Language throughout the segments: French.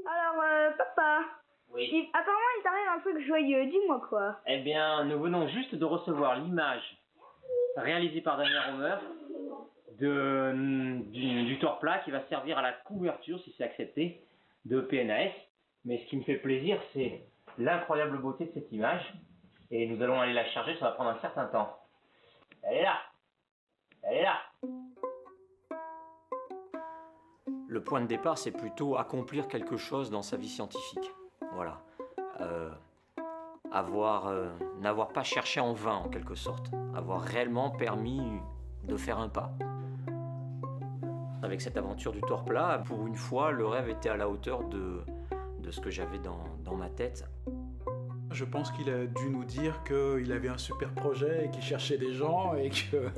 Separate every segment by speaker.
Speaker 1: Alors, papa,
Speaker 2: Oui.
Speaker 1: apparemment il t'arrive un truc joyeux, dis-moi quoi.
Speaker 2: Eh bien, nous venons juste de recevoir l'image réalisée par Daniel Romer du tort plat qui va servir à la couverture, si c'est accepté, de PNAS. Mais ce qui me fait plaisir, c'est l'incroyable beauté de cette image. Et nous allons aller la charger, ça va prendre un certain temps. Elle est là. Elle est là. Le point de départ, c'est plutôt accomplir quelque chose dans sa vie scientifique. Voilà. N'avoir pas cherché en vain, en quelque sorte. Avoir réellement permis de faire un pas. Avec cette aventure du tort plat, pour une fois, le rêve était à la hauteur de ce que j'avais dans ma tête.
Speaker 3: Je pense qu'il a dû nous dire qu'il avait un super projet et qu'il cherchait des gens et que...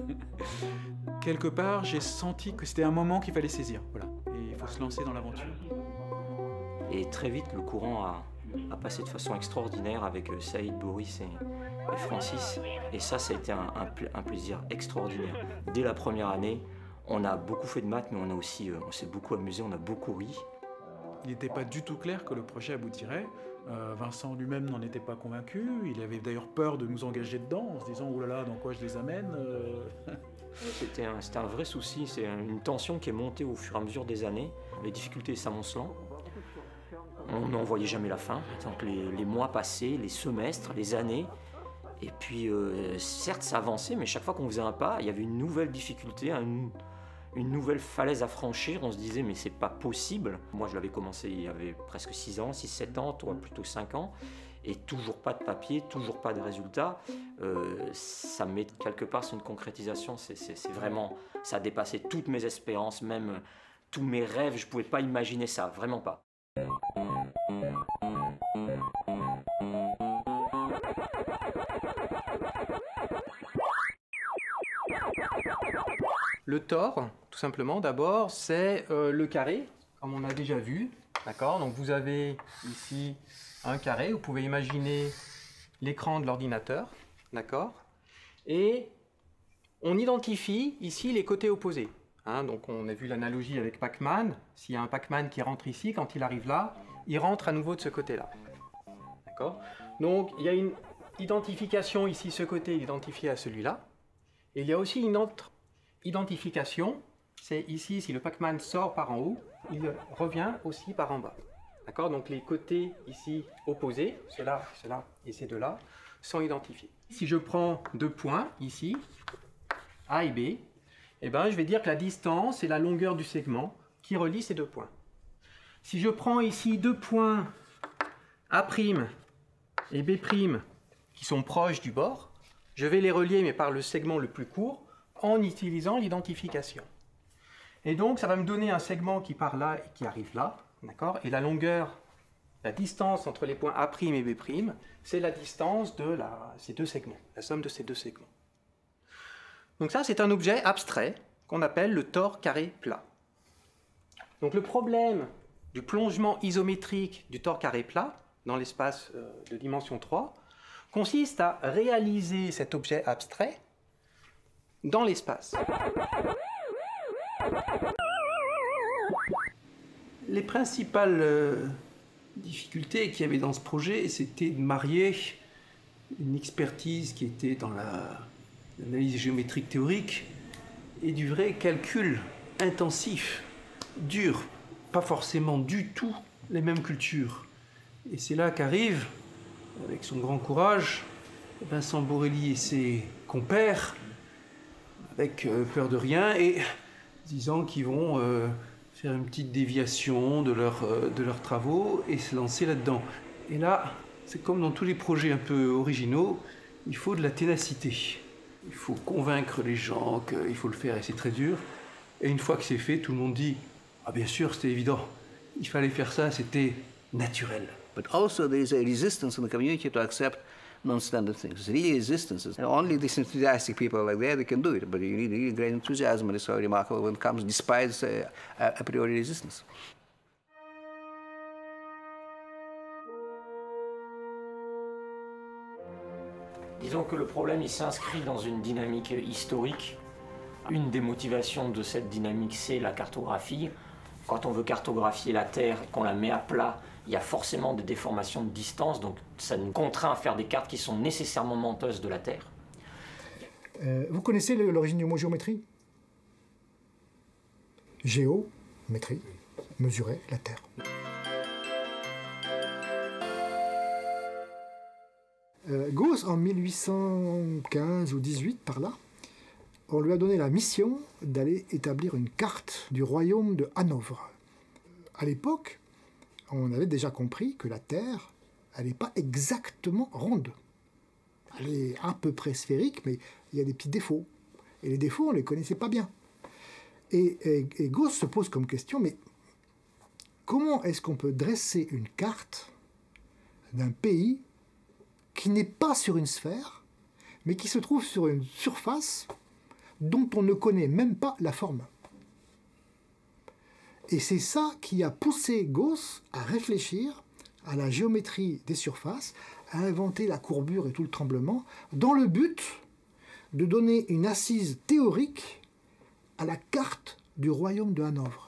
Speaker 3: Quelque part, j'ai senti que c'était un moment qu'il fallait saisir. Voilà. Et il faut se lancer dans l'aventure.
Speaker 2: Et très vite, le courant a passé de façon extraordinaire avec Saïd, Boris et Francis. Et ça a été un plaisir extraordinaire. Dès la première année, on a beaucoup fait de maths, mais on s'est beaucoup amusé, on a beaucoup ri.
Speaker 3: Il n'était pas du tout clair que le projet aboutirait. Vincent lui-même n'en était pas convaincu. Il avait d'ailleurs peur de nous engager dedans, en se disant « Oh là là, dans quoi je les amène ?»
Speaker 2: C'était un vrai souci, c'est une tension qui est montée au fur et à mesure des années, les difficultés s'amoncelant. On n'en voyait jamais la fin. Donc les mois passaient, les semestres, les années. Et puis, certes, ça avançait, mais chaque fois qu'on faisait un pas, il y avait une nouvelle difficulté, une nouvelle falaise à franchir. On se disait, mais c'est pas possible. Moi, je l'avais commencé il y avait presque 6 ans, 6-7 ans, toi plutôt 5 ans. Et toujours pas de papier, toujours pas de résultat. Ça met quelque part sur une concrétisation. C'est vraiment, ça a dépassé toutes mes espérances, même tous mes rêves. Je pouvais pas imaginer ça, vraiment pas.
Speaker 4: Le tort, tout simplement, d'abord, c'est le carré, comme on a déjà vu. D'accord ? Donc vous avez ici un carré, vous pouvez imaginer l'écran de l'ordinateur. D'accord ? Et on identifie ici les côtés opposés. Hein, donc on a vu l'analogie avec Pac-Man. S'il y a un Pac-Man qui rentre ici, quand il arrive là, il rentre à nouveau de ce côté-là. D'accord ? Donc il y a une identification ici, ce côté identifié à celui-là. Et il y a aussi une autre identification, c'est ici, si le Pac-Man sort par en haut, il revient aussi par en bas. D'accord ? Donc les côtés ici opposés, cela et ces deux-là, sont identifiés. Si je prends 2 points ici, A et B, eh ben, je vais dire que la distance est la longueur du segment qui relie ces 2 points. Si je prends ici 2 points A' et B' qui sont proches du bord, je vais les relier mais par le segment le plus court en utilisant l'identification. Et donc ça va me donner un segment qui part là et qui arrive là, d'accord ? Et la longueur, la distance entre les points A' et B', c'est la distance de ces 2 segments, la somme de ces 2 segments. Donc ça, c'est un objet abstrait qu'on appelle le tort carré plat. Donc le problème du plongement isométrique du tort carré plat dans l'espace de dimension 3 consiste à réaliser cet objet abstrait dans l'espace.
Speaker 5: Les principales difficultés qu'il y avait dans ce projet, c'était de marier une expertise qui était dans l'analyse géométrique théorique et du vrai calcul intensif, dur, pas forcément du tout les mêmes cultures. Et c'est là qu'arrive, avec son grand courage, Vincent Borelli et ses compères, avec peur de rien et disant qu'ils vont faire une petite déviation de leurs travaux et se lancer là-dedans. Et là, c'est comme dans tous les projets un peu originaux, il faut de la ténacité. Il faut convaincre les gens qu'il faut le faire et c'est très dur. Et une fois que c'est fait, tout le monde dit « Ah bien sûr, c'était évident, il fallait faire ça, c'était naturel. »
Speaker 6: But also there is a resistance in the community to accept non-standard things. It's really resistance. And only these enthusiastic people like that, they can do it. But you need really great enthusiasm, and it's so remarkable when it comes despite a priori resistance.
Speaker 2: Disons que le problème, il s'inscrit dans une dynamique historique. Une des motivations de cette dynamique, c'est la cartographie. Quand on veut cartographier la Terre et qu'on la met à plat, il y a forcément des déformations de distance, donc ça nous contraint à faire des cartes qui sont nécessairement menteuses de la Terre.
Speaker 7: Vous connaissez l'origine du mot géométrie? Géométrie, mesurer la Terre. Gauss, en 1815 ou 18, par là, on lui a donné la mission d'aller établir une carte du royaume de Hanovre. À l'époque, on avait déjà compris que la Terre, elle n'est pas exactement ronde. Elle est à peu près sphérique, mais il y a des petits défauts. Et les défauts, on ne les connaissait pas bien. Et Gauss se pose comme question, mais comment est-ce qu'on peut dresser une carte d'un pays qui n'est pas sur une sphère, mais qui se trouve sur une surface dont on ne connaît même pas la forme? Et c'est ça qui a poussé Gauss à réfléchir à la géométrie des surfaces, à inventer la courbure et tout le tremblement, dans le but de donner une assise théorique à la carte du royaume de Hanovre.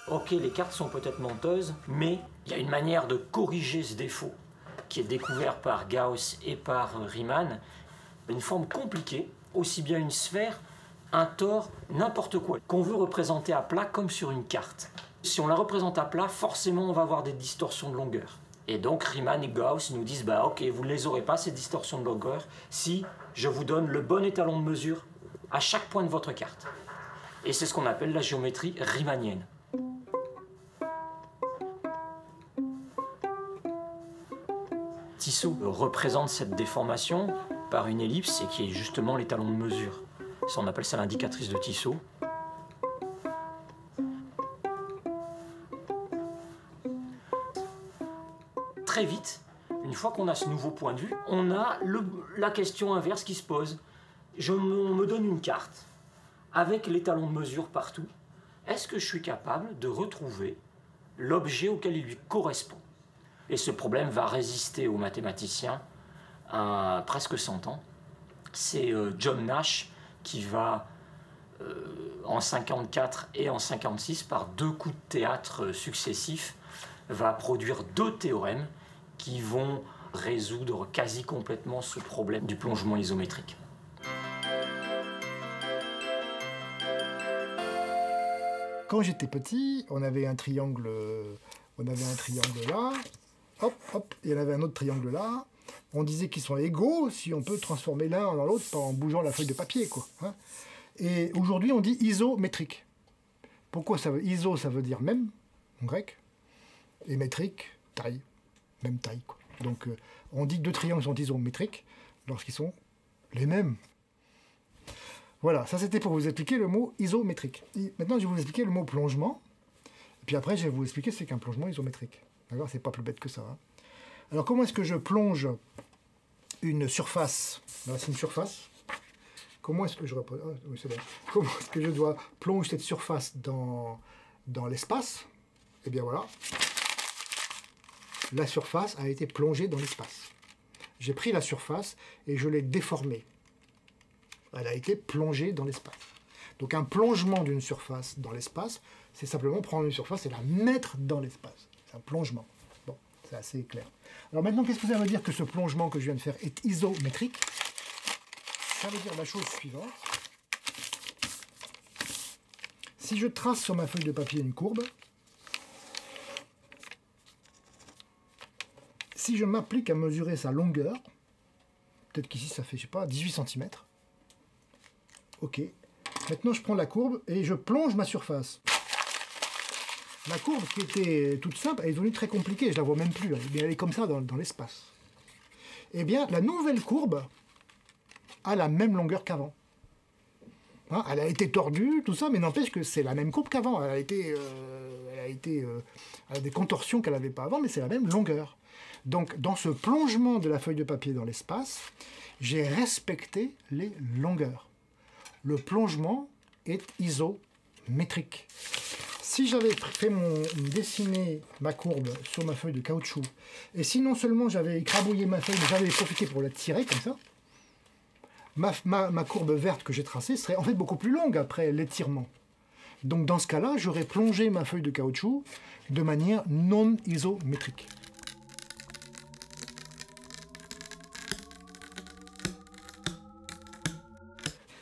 Speaker 2: Ok, les cartes sont peut-être menteuses, mais il y a une manière de corriger ce défaut qui est découvert par Gauss et par Riemann. Une forme compliquée, aussi bien une sphère, un tore, n'importe quoi, qu'on veut représenter à plat comme sur une carte. Si on la représente à plat, forcément on va avoir des distorsions de longueur. Et donc Riemann et Gauss nous disent, bah ok, vous ne les aurez pas ces distorsions de longueur si je vous donne le bon étalon de mesure à chaque point de votre carte. Et c'est ce qu'on appelle la géométrie riemannienne. Tissot représente cette déformation par une ellipse et qui est justement l'étalon de mesure. Ça, on appelle ça l'indicatrice de Tissot. Très vite, une fois qu'on a ce nouveau point de vue, on a la question inverse qui se pose. On me donne une carte avec l'étalon de mesure partout. Est-ce que je suis capable de retrouver l'objet auquel il lui correspond? Et ce problème va résister aux mathématiciens à presque 100 ans. C'est John Nash qui va, en 54 et en 56, par 2 coups de théâtre successifs, va produire 2 théorèmes qui vont résoudre quasi complètement ce problème du plongement isométrique.
Speaker 7: Quand j'étais petit, on avait un triangle là. Hop, hop, il y en avait un autre triangle là. On disait qu'ils sont égaux si on peut transformer l'un dans l'autre en bougeant la feuille de papier, quoi. Hein. Et aujourd'hui, on dit isométrique. Pourquoi ça veut iso, ça veut dire même en grec, et métrique, taille, même taille, quoi. Donc, on dit que 2 triangles sont isométriques lorsqu'ils sont les mêmes. Voilà, ça c'était pour vous expliquer le mot isométrique. Et maintenant, je vais vous expliquer le mot plongement. Et puis après, je vais vous expliquer ce qu'est un plongement isométrique. D'accord, c'est pas plus bête que ça. Hein. Alors, comment est-ce que je plonge une surface? Là, c'est une surface. Comment est-ce que je oui, c'est bon. Comment est-ce que je dois plonger cette surface dans l'espace? Eh bien voilà. La surface a été plongée dans l'espace. J'ai pris la surface et je l'ai déformée. Elle a été plongée dans l'espace. Donc un plongement d'une surface dans l'espace, c'est simplement prendre une surface et la mettre dans l'espace. C'est un plongement. Bon, c'est assez clair. Alors maintenant, qu'est-ce que ça veut dire que ce plongement que je viens de faire est isométrique? Ça veut dire la chose suivante. Si je trace sur ma feuille de papier une courbe, si je m'applique à mesurer sa longueur, peut-être qu'ici ça fait, je sais pas, 18 cm. Ok. Maintenant, je prends la courbe et je plonge ma surface. Ma courbe, qui était toute simple, elle est devenue très compliquée. Je la vois même plus. Elle est comme ça dans l'espace. Eh bien, la nouvelle courbe a la même longueur qu'avant. Hein, elle a été tordue, tout ça, mais n'empêche que c'est la même courbe qu'avant. Elle a des contorsions qu'elle n'avait pas avant, mais c'est la même longueur. Donc, dans ce plongement de la feuille de papier dans l'espace, j'ai respecté les longueurs. Le plongement est isométrique. Si j'avais dessiné ma courbe sur ma feuille de caoutchouc, et si non seulement j'avais écrabouillé ma feuille, mais j'avais profité pour la tirer comme ça, ma courbe verte que j'ai tracée serait en fait beaucoup plus longue après l'étirement. Donc dans ce cas-là, j'aurais plongé ma feuille de caoutchouc de manière non isométrique.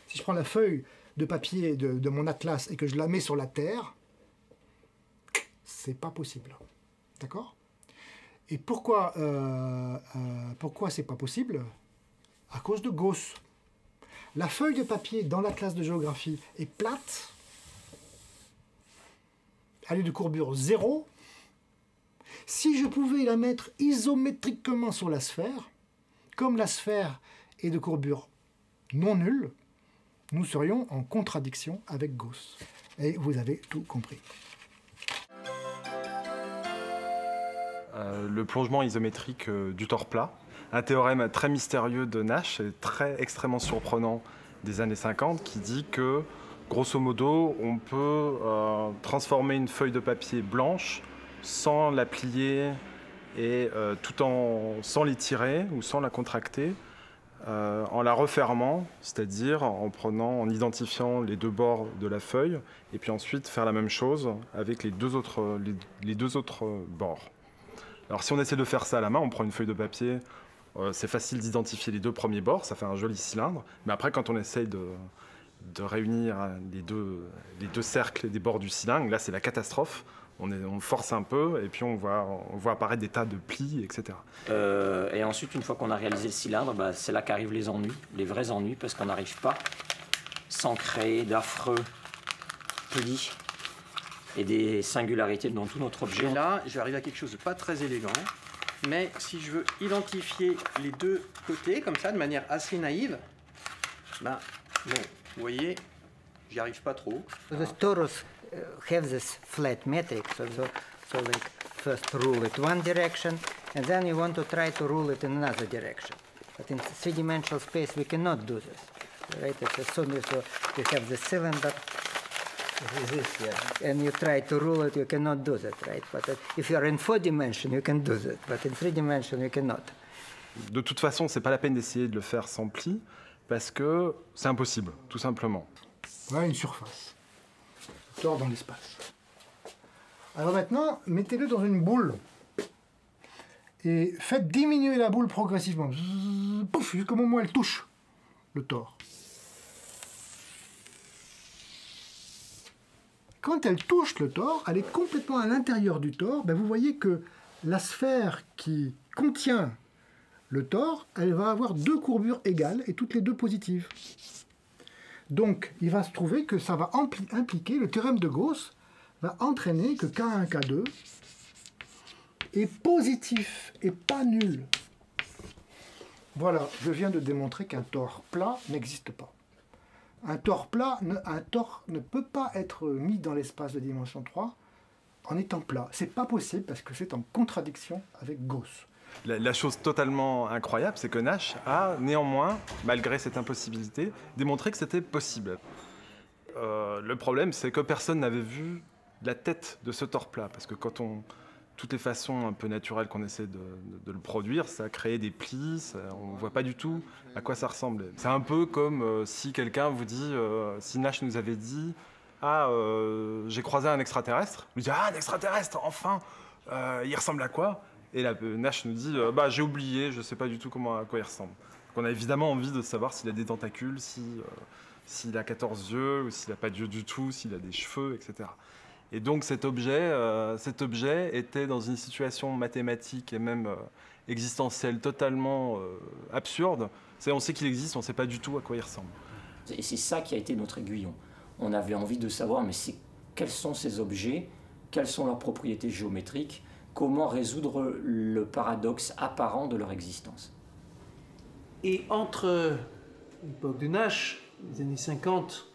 Speaker 7: Si je prends la feuille de papier de mon atlas et que je la mets sur la terre, c'est pas possible. D'accord? Et pourquoi c'est pas possible? À cause de Gauss. La feuille de papier dans l'atlas de géographie est plate. Elle est de courbure 0. Si je pouvais la mettre isométriquement sur la sphère, comme la sphère est de courbure non nulle, nous serions en contradiction avec Gauss. Et vous avez tout compris.
Speaker 8: Le plongement isométrique du tore plat, un théorème très mystérieux de Nash et extrêmement surprenant des années 50 qui dit que, grosso modo, on peut transformer une feuille de papier blanche sans la plier et sans l'étirer ou sans la contracter, en la refermant, c'est-à-dire en identifiant les deux bords de la feuille et puis ensuite faire la même chose avec les deux autres bords. Alors si on essaie de faire ça à la main, on prend une feuille de papier, c'est facile d'identifier les deux premiers bords, ça fait un joli cylindre, mais après quand on essaye de réunir les deux cercles des bords du cylindre, là c'est la catastrophe, on force un peu et puis on voit apparaître des tas de plis, etc.
Speaker 2: Et ensuite, une fois qu'on a réalisé le cylindre, c'est là qu'arrivent les ennuis, les vrais ennuis, parce qu'on n'arrive pas, sans créer d'affreux plis et des singularités dans tout notre objet.
Speaker 4: Et là, je vais arriver à quelque chose de pas très élégant, mais si je veux identifier les deux côtés, comme ça, de manière assez naïve, bon, vous voyez, j'y arrive pas trop.
Speaker 9: The torus have this flat metric, so like first rule it one direction, and then you want to try to rule it in another direction. But in three-dimensional space we cannot do this, right? As soon as you have the cylinder, this here, and you try to rule it, you cannot do that, right? But if you are in 4 dimension, you can do that, but in 3 dimension, you cannot.
Speaker 8: De toute façon, c'est pas la peine d'essayer de le faire sans pli, parce que c'est impossible, tout simplement.
Speaker 7: Voilà une surface. Tord dans l'espace. Alors maintenant, mettez-le dans une boule. Et faites diminuer la boule progressivement. Zzz, pouf, jusqu'au moment où elle touche le tore. Quand elle touche le tore, elle est complètement à l'intérieur du tore. Vous voyez que la sphère qui contient le tore, elle va avoir deux courbures égales et toutes les deux positives. Donc, il va se trouver que ça va impliquer, le théorème de Gauss va entraîner que K1, K2 est positif et pas nul. Voilà, je viens de démontrer qu'un tore plat n'existe pas. Un tore plat, un tore ne peut pas être mis dans l'espace de dimension 3 en étant plat. C'est pas possible parce que c'est en contradiction avec Gauss.
Speaker 8: La chose totalement incroyable, c'est que Nash a néanmoins, malgré cette impossibilité, démontré que c'était possible. Le problème, c'est que personne n'avait vu la tête de ce tore plat, parce que toutes les façons un peu naturelles qu'on essaie de le produire, ça crée des plis, on ne voit pas du tout à quoi ça ressemble. C'est un peu comme si quelqu'un vous dit, si Nash nous avait dit « Ah, j'ai croisé un extraterrestre », vous dites « Ah, un extraterrestre, enfin il ressemble à quoi ?» Et là, Nash nous dit « Bah, j'ai oublié, je ne sais pas du tout à quoi il ressemble. » Donc on a évidemment envie de savoir s'il a des tentacules, s'il a 14 yeux, ou s'il n'a pas d'yeux du tout, s'il a des cheveux, etc. Et donc cet objet était dans une situation mathématique et même existentielle totalement absurde. On sait qu'il existe, on ne sait pas du tout à quoi il ressemble.
Speaker 2: Et c'est ça qui a été notre aiguillon. On avait envie de savoir, mais quels sont ces objets, quelles sont leurs propriétés géométriques, comment résoudre le paradoxe apparent de leur existence.
Speaker 5: Et entre l'époque de Nash, les années 50,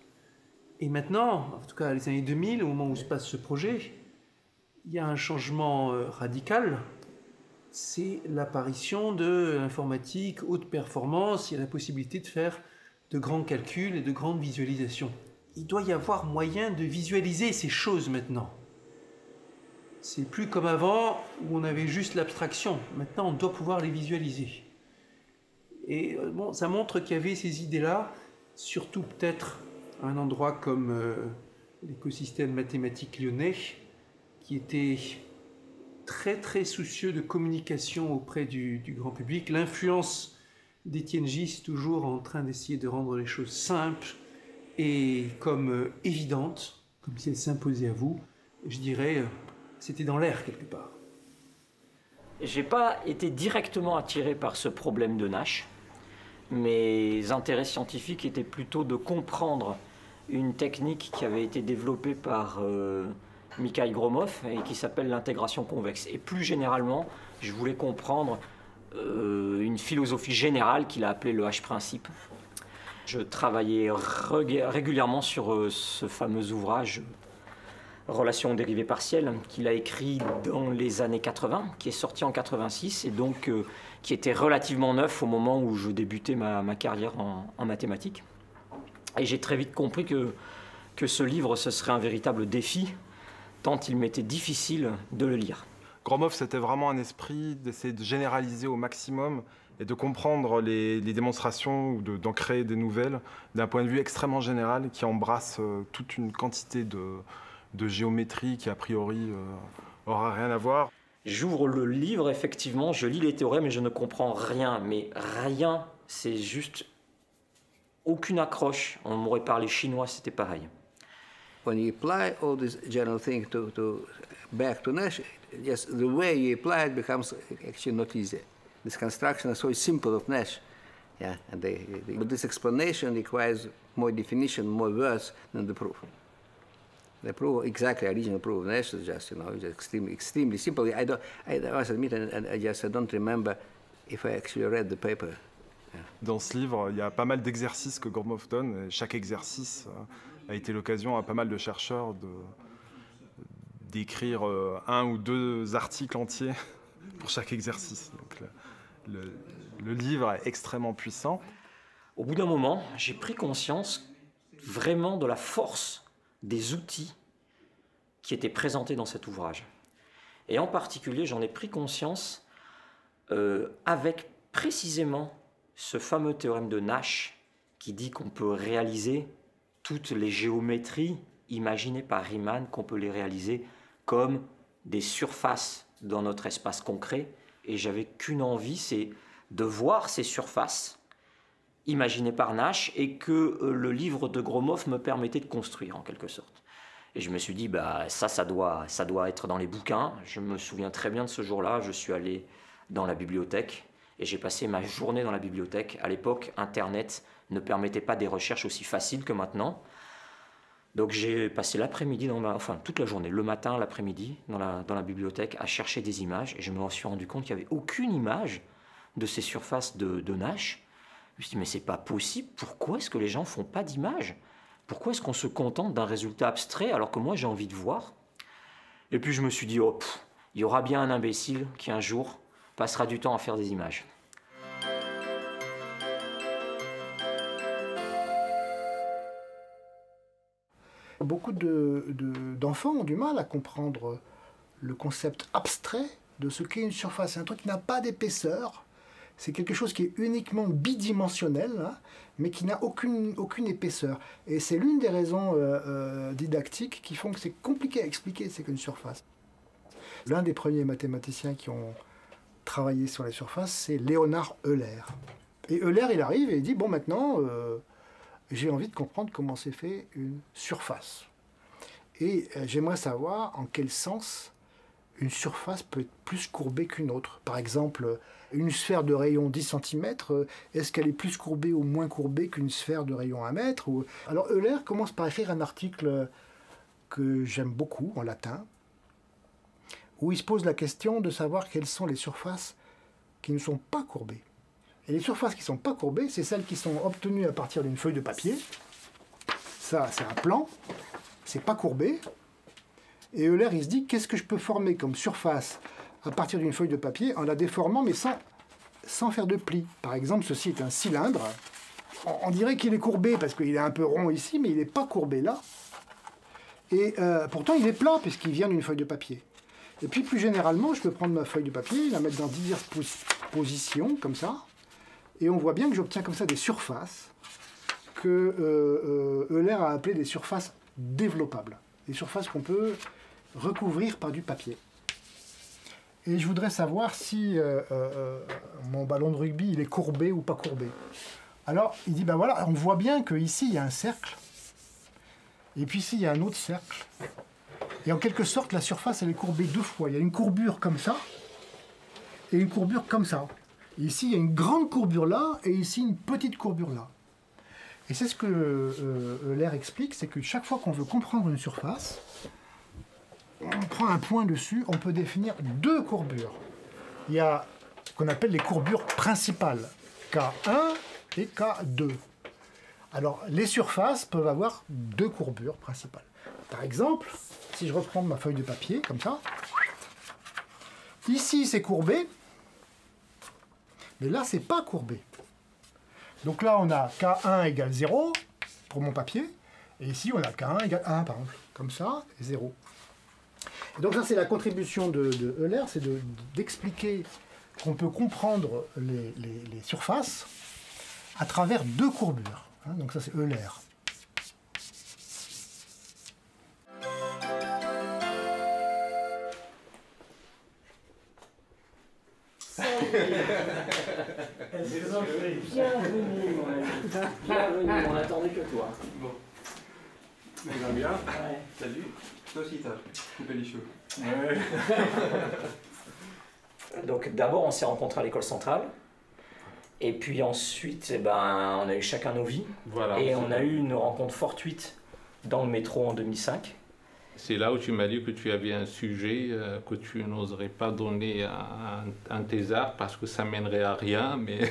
Speaker 5: et maintenant, en tout cas les années 2000, au moment où se passe ce projet, il y a un changement radical. C'est l'apparition de l'informatique haute performance. Il y a la possibilité de faire de grands calculs et de grandes visualisations. Il doit y avoir moyen de visualiser ces choses maintenant. C'est plus comme avant où on avait juste l'abstraction. Maintenant, on doit pouvoir les visualiser. Et bon, ça montre qu'il y avait ces idées-là, surtout peut-être à un endroit comme l'écosystème mathématique lyonnais, qui était très très soucieux de communication auprès du grand public. L'influence d'Étienne Gis, toujours en train d'essayer de rendre les choses simples et comme évidentes, comme si elles s'imposaient à vous, je dirais, c'était dans l'air quelque part.
Speaker 2: J'ai pas été directement attiré par ce problème de Nash. Mes intérêts scientifiques étaient plutôt de comprendre une technique qui avait été développée par Mikhail Gromov et qui s'appelle l'intégration convexe. Et plus généralement, je voulais comprendre une philosophie générale qu'il a appelée le H-principe. Je travaillais régulièrement sur ce fameux ouvrage Relations dérivées partielles qu'il a écrit dans les années 80, qui est sorti en 86 et donc qui était relativement neuf au moment où je débutais ma carrière en mathématiques. Et j'ai très vite compris que ce livre, ce serait un véritable défi, tant il m'était difficile de le lire.
Speaker 8: Gromov, c'était vraiment un esprit d'essayer de généraliser au maximum et de comprendre les démonstrations ou d'en créer des nouvelles d'un point de vue extrêmement général qui embrasse toute une quantité de géométrie qui a priori aura rien à voir.
Speaker 2: J'ouvre le livre, effectivement, je lis les théorèmes et je ne comprends rien, mais rien, c'est juste aucune accroche. On m'aurait parlé chinois, c'était pareil.
Speaker 6: When you apply all these general things back to Nash, just the way you apply it becomes actually not easy. This construction is so simple of Nash, yeah, and but this explanation requires more definition, more words than the proof. The proof, exactly, original proof of Nash is just, just extremely simple. I must admit, and I don't remember if I actually read the paper. Yeah.
Speaker 8: Dans ce livre, il y a pas mal d'exercices que Gromov donne. Et chaque exercice a été l'occasion à pas mal de chercheurs d'écrire un ou deux articles entiers pour chaque exercice. Donc le livre est extrêmement puissant.
Speaker 2: Au bout d'un moment, j'ai pris conscience vraiment de la force des outils qui étaient présentés dans cet ouvrage. Et en particulier, j'en ai pris conscience avec précisément ce fameux théorème de Nash qui dit qu'on peut réaliser toutes les géométries imaginées par Riemann, qu'on peut les réaliser comme des surfaces dans notre espace concret. Et j'avais qu'une envie, c'est de voir ces surfaces imaginées par Nash et que le livre de Gromov me permettait de construire en quelque sorte. Et je me suis dit, ça doit être dans les bouquins. Je me souviens très bien de ce jour-là, je suis allé dans la bibliothèque et j'ai passé ma journée dans la bibliothèque. À l'époque, Internet ne permettait pas des recherches aussi faciles que maintenant. Donc j'ai passé l'après-midi, toute la journée, le matin, l'après-midi, dans la bibliothèque, à chercher des images. Et je me suis rendu compte qu'il n'y avait aucune image de ces surfaces de Nash. Je me suis dit, mais c'est pas possible, pourquoi est-ce que les gens font pas d'images? Pourquoi est-ce qu'on se contente d'un résultat abstrait alors que moi j'ai envie de voir? Et puis je me suis dit, il y aura bien un imbécile qui un jour passera du temps à faire des images.
Speaker 7: Beaucoup d'enfants ont du mal à comprendre le concept abstrait de ce qu'est une surface. C'est un truc qui n'a pas d'épaisseur. C'est quelque chose qui est uniquement bidimensionnel, hein, mais qui n'a aucune épaisseur. Et c'est l'une des raisons didactiques qui font que c'est compliqué à expliquer c'est qu'une surface. L'un des premiers mathématiciens qui ont travaillé sur les surfaces, c'est Léonard Euler. Et Euler, il arrive et il dit, bon, maintenant, j'ai envie de comprendre comment s'est fait une surface. Et j'aimerais savoir en quel sens une surface peut être plus courbée qu'une autre. Par exemple, une sphère de rayon 10 cm, est-ce qu'elle est plus courbée ou moins courbée qu'une sphère de rayon 1 mètre ou... Alors Euler commence par écrire un article que j'aime beaucoup en latin, où il se pose la question de savoir quelles sont les surfaces qui ne sont pas courbées. Et les surfaces qui ne sont pas courbées, c'est celles qui sont obtenues à partir d'une feuille de papier. Ça, c'est un plan, c'est pas courbé. Et Euler, il se dit, qu'est-ce que je peux former comme surface à partir d'une feuille de papier en la déformant, mais sans faire de plis. Par exemple, ceci est un cylindre. On dirait qu'il est courbé parce qu'il est un peu rond ici, mais il n'est pas courbé là. Et pourtant, il est plat puisqu'il vient d'une feuille de papier. Et puis plus généralement, je peux prendre ma feuille de papier, la mettre dans diverses positions, comme ça, et on voit bien que j'obtiens comme ça des surfaces que Euler a appelées des surfaces développables, des surfaces qu'on peut recouvrir par du papier. Et je voudrais savoir si mon ballon de rugby il est courbé ou pas courbé. Alors il dit, ben voilà, on voit bien qu'ici il y a un cercle, et puis ici il y a un autre cercle. Et en quelque sorte, la surface, elle est courbée deux fois. Il y a une courbure comme ça, et une courbure comme ça. Et ici, il y a une grande courbure là, et ici, une petite courbure là. Et c'est ce que Euler explique, c'est que chaque fois qu'on veut comprendre une surface, on prend un point dessus, on peut définir deux courbures. Il y a ce qu'on appelle les courbures principales, K1 et K2. Alors, les surfaces peuvent avoir deux courbures principales. Par exemple, si je reprends ma feuille de papier, comme ça, ici c'est courbé, mais là c'est pas courbé. Donc là on a K1 égale 0 pour mon papier, et ici on a K1 égale 1 par exemple, comme ça, et 0. Et donc ça c'est la contribution de Euler, c'est d'expliquer qu'on peut comprendre les surfaces à travers deux courbures. Hein, donc ça c'est Euler.
Speaker 2: Bienvenue, mon ami. Bienvenue, on n'attendait que toi.
Speaker 4: Bon.
Speaker 8: Ça va bien?
Speaker 4: Ouais. Salut. Toi aussi, t'as coupé les cheveux.
Speaker 8: Ouais.
Speaker 2: Donc d'abord, on s'est rencontrés à l'école centrale. Et puis ensuite, on a eu chacun nos vies.
Speaker 10: Voilà,
Speaker 2: et on a eu une rencontre fortuite dans le métro en 2005.
Speaker 10: C'est là où tu m'as dit que tu avais un sujet que tu n'oserais pas donner à un thésard parce que ça mènerait à rien, mais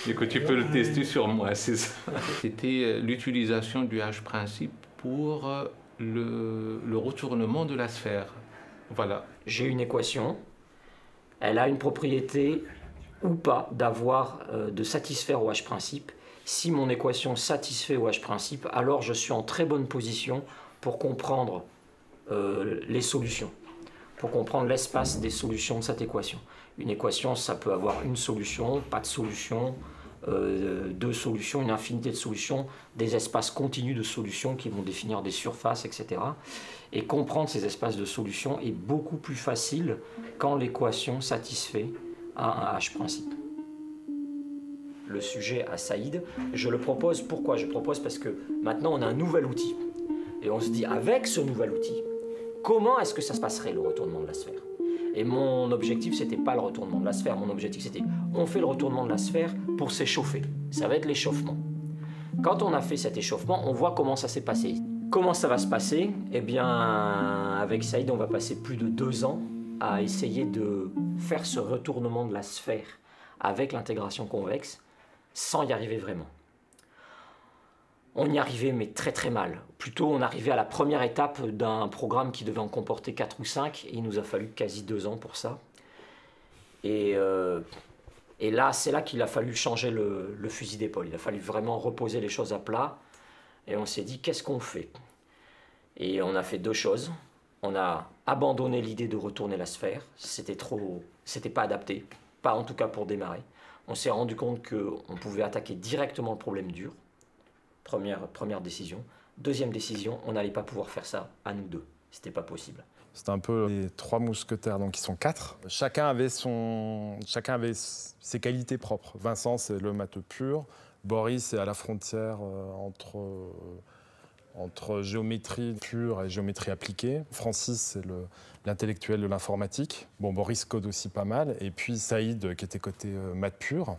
Speaker 10: que tu peux le tester sur moi, c'est ça. C'était l'utilisation du H-principe pour le retournement de la sphère. Voilà.
Speaker 2: J'ai une équation. Elle a une propriété ou pas d'avoir de satisfaire au H-principe. Si mon équation satisfait au H-principe, alors je suis en très bonne position pour comprendre les solutions, pour comprendre l'espace des solutions de cette équation. Une équation, ça peut avoir une solution, pas de solution, deux solutions, une infinité de solutions, des espaces continus de solutions qui vont définir des surfaces, etc. Et comprendre ces espaces de solutions est beaucoup plus facile quand l'équation satisfait à un H-principe. Le sujet à Saïd, je le propose, pourquoi? Je propose parce que maintenant on a un nouvel outil. Et on se dit, avec ce nouvel outil, comment est-ce que ça se passerait, le retournement de la sphère? Et mon objectif, c'était pas le retournement de la sphère. Mon objectif, c'était, on fait le retournement de la sphère pour s'échauffer. Ça va être l'échauffement. Quand on a fait cet échauffement, on voit comment ça s'est passé. Comment ça va se passer? Eh bien, avec Saïd, on va passer plus de 2 ans à essayer de faire ce retournement de la sphère avec l'intégration convexe, sans y arriver vraiment. On y arrivait, mais très très mal. Plutôt, on arrivait à la première étape d'un programme qui devait en comporter 4 ou 5, et il nous a fallu quasi 2 ans pour ça. Et là, c'est là qu'il a fallu changer le fusil d'épaule. Il a fallu vraiment reposer les choses à plat, et on s'est dit, qu'est-ce qu'on fait? Et on a fait 2 choses. On a abandonné l'idée de retourner la sphère. C'était pas adapté, pas en tout cas pour démarrer. On s'est rendu compte qu'on pouvait attaquer directement le problème dur. Première décision. Deuxième décision, on n'allait pas pouvoir faire ça à nous deux. C'était pas possible.
Speaker 8: C'est un peu les 3 mousquetaires, donc ils sont 4. Chacun avait ses qualités propres. Vincent, c'est le matheux pur. Boris est à la frontière entre géométrie pure et géométrie appliquée. Francis, c'est l'intellectuel de l'informatique. Bon, Boris code aussi pas mal. Et puis Saïd, qui était côté maths pur.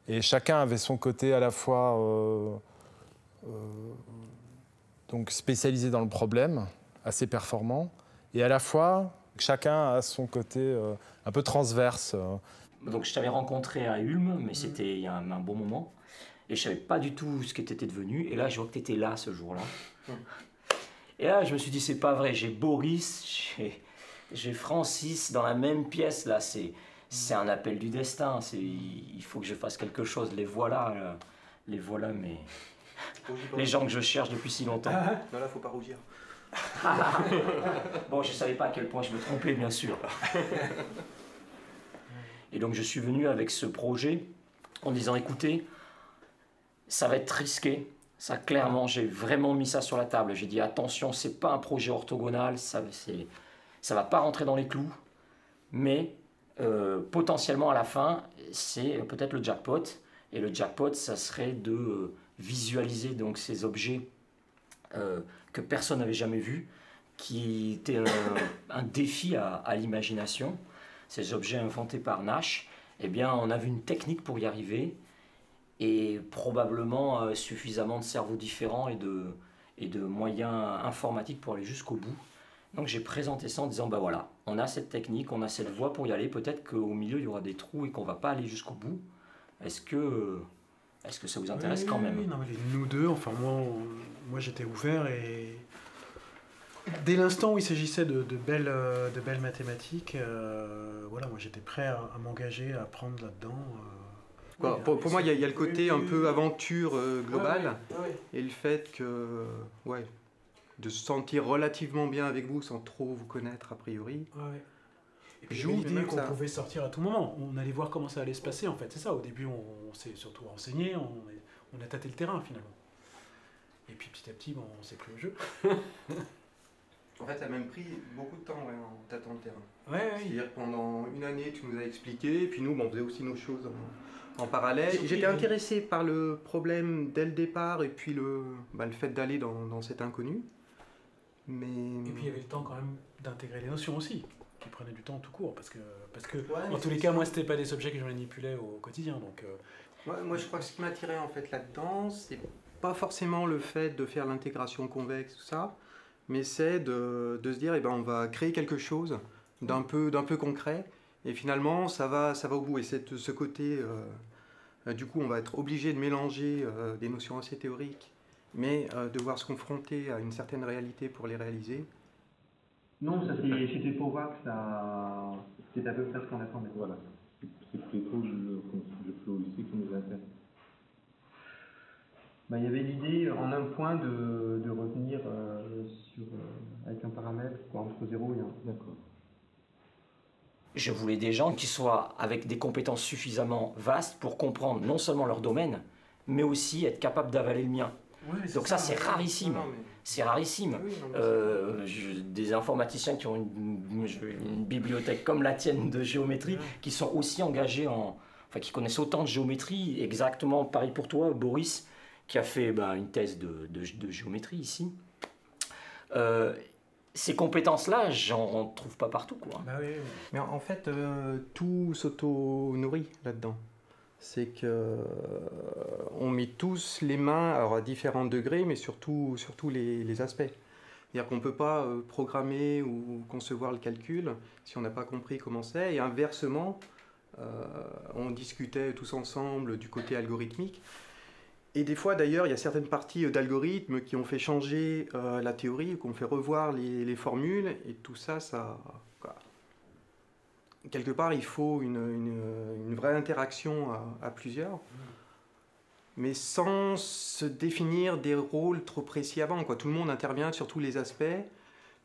Speaker 8: Et chacun avait son côté à la fois donc spécialisé dans le problème, assez performant, et à la fois chacun a son côté un peu transverse.
Speaker 2: Donc je t'avais rencontré à Ulm, mais c'était il y a un bon moment, et je savais pas du tout ce que tu étais devenu, et là je vois que tu étais là ce jour-là. Et là je me suis dit, c'est pas vrai, j'ai Boris, j'ai Francis dans la même pièce, là, c'est un appel du destin, il faut que je fasse quelque chose, les voilà, mais... Les gens que je cherche depuis si longtemps.
Speaker 4: Non, là, faut pas rougir.
Speaker 2: Bon, je ne savais pas à quel point je me trompais, bien sûr. Et donc je suis venu avec ce projet en disant, écoutez, ça va être risqué. Ça, clairement, j'ai vraiment mis ça sur la table. J'ai dit, attention, ce n'est pas un projet orthogonal, ça ne va pas rentrer dans les clous, mais potentiellement à la fin, c'est peut-être le jackpot. Et le jackpot, ça serait de visualiser donc, ces objets que personne n'avait jamais vus, qui étaient un défi à l'imagination. Ces objets inventés par Nash, eh bien, on avait une technique pour y arriver et probablement suffisamment de cerveaux différents et de moyens informatiques pour aller jusqu'au bout. Donc j'ai présenté ça en disant, ben voilà, on a cette technique, on a cette voie pour y aller, peut-être qu'au milieu il y aura des trous et qu'on ne va pas aller jusqu'au bout. Est-ce que ça vous intéresse quand même?
Speaker 3: Oui, non, mais nous deux, enfin moi j'étais ouvert et dès l'instant où il s'agissait de belles mathématiques, voilà, moi j'étais prêt à m'engager, à apprendre là-dedans.
Speaker 4: Pour moi, il y a le côté un peu aventure globale et le fait que, de se sentir relativement bien avec vous sans trop vous connaître a priori.
Speaker 3: Et puis l'idée qu'on pouvait sortir à tout moment, on allait voir comment ça allait se passer en fait, c'est ça. Au début, on s'est surtout renseigné, on a tâté le terrain finalement. Et puis petit à petit, bon, on s'est pris au jeu.
Speaker 4: En fait, ça a même pris beaucoup de temps en tâtant le terrain.
Speaker 3: Ouais.
Speaker 4: C'est-à-dire pendant une année, tu nous as expliqué, et puis nous, on faisait aussi nos choses en parallèle. J'étais intéressé par le problème dès le départ, et puis le fait d'aller dans cet inconnu. Mais...
Speaker 3: Et puis il y avait le temps quand même d'intégrer les notions aussi, qui prenaient du temps tout court, parce que en tous les cas, moi, c'était pas des objets que je manipulais au quotidien. Donc,
Speaker 4: moi, je crois que ce qui m'attirait en fait là-dedans, c'est pas forcément le fait de faire l'intégration convexe, tout ça, mais c'est de se dire, on va créer quelque chose d'un peu concret, et finalement, ça va au bout. Et c'est ce côté, du coup, on va être obligé de mélanger des notions assez théoriques, mais devoir se confronter à une certaine réalité pour les réaliser.
Speaker 11: Non, c'était pour voir que ça... C'était à peu près ce qu'on attendait.
Speaker 10: Voilà, c'est plutôt le flow ici qui nous intéresse.
Speaker 11: Il y avait l'idée en un point de revenir avec un paramètre entre 0 et 1.
Speaker 2: D'accord. Je voulais des gens qui soient avec des compétences suffisamment vastes pour comprendre non seulement leur domaine, mais aussi être capable d'avaler le mien. Donc ça, c'est rarissime. C'est rarissime. Des informaticiens qui ont une bibliothèque comme la tienne de géométrie, qui sont aussi engagés qui connaissent autant de géométrie, exactement pareil pour toi, Boris, qui a fait une thèse de géométrie ici. Ces compétences-là, j'en trouve pas partout, quoi.
Speaker 4: Mais en fait, tout s'auto-nourrit là-dedans. C'est que on met tous les mains à différents degrés, mais surtout les aspects. C'est-à-dire qu'on ne peut pas programmer ou concevoir le calcul si on n'a pas compris comment c'est. Et inversement, on discutait tous ensemble du côté algorithmique. Et des fois, d'ailleurs, il y a certaines parties d'algorithmes qui ont fait changer la théorie, qui ont fait revoir les formules, et tout ça, quelque part, il faut une vraie interaction à plusieurs, mais sans se définir des rôles trop précis avant, quoi. Tout le monde intervient sur tous les aspects.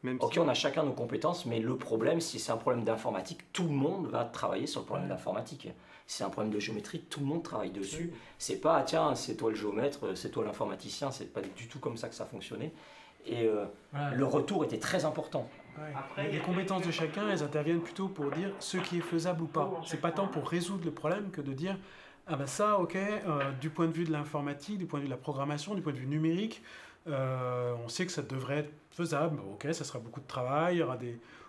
Speaker 2: On a chacun nos compétences, mais le problème, si c'est un problème d'informatique, tout le monde va travailler sur le problème d'informatique. Si c'est un problème de géométrie, tout le monde travaille dessus. C'est pas, tiens, c'est toi le géomètre, c'est toi l'informaticien, c'est pas du tout comme ça que ça fonctionnait. Et le retour était très important.
Speaker 3: Après, les compétences de chacun, elles interviennent plutôt pour dire ce qui est faisable ou pas. C'est pas tant pour résoudre le problème que de dire ça, ok, du point de vue de l'informatique, du point de vue de la programmation, du point de vue numérique, on sait que ça devrait être faisable. Ok, ça sera beaucoup de travail, il y aura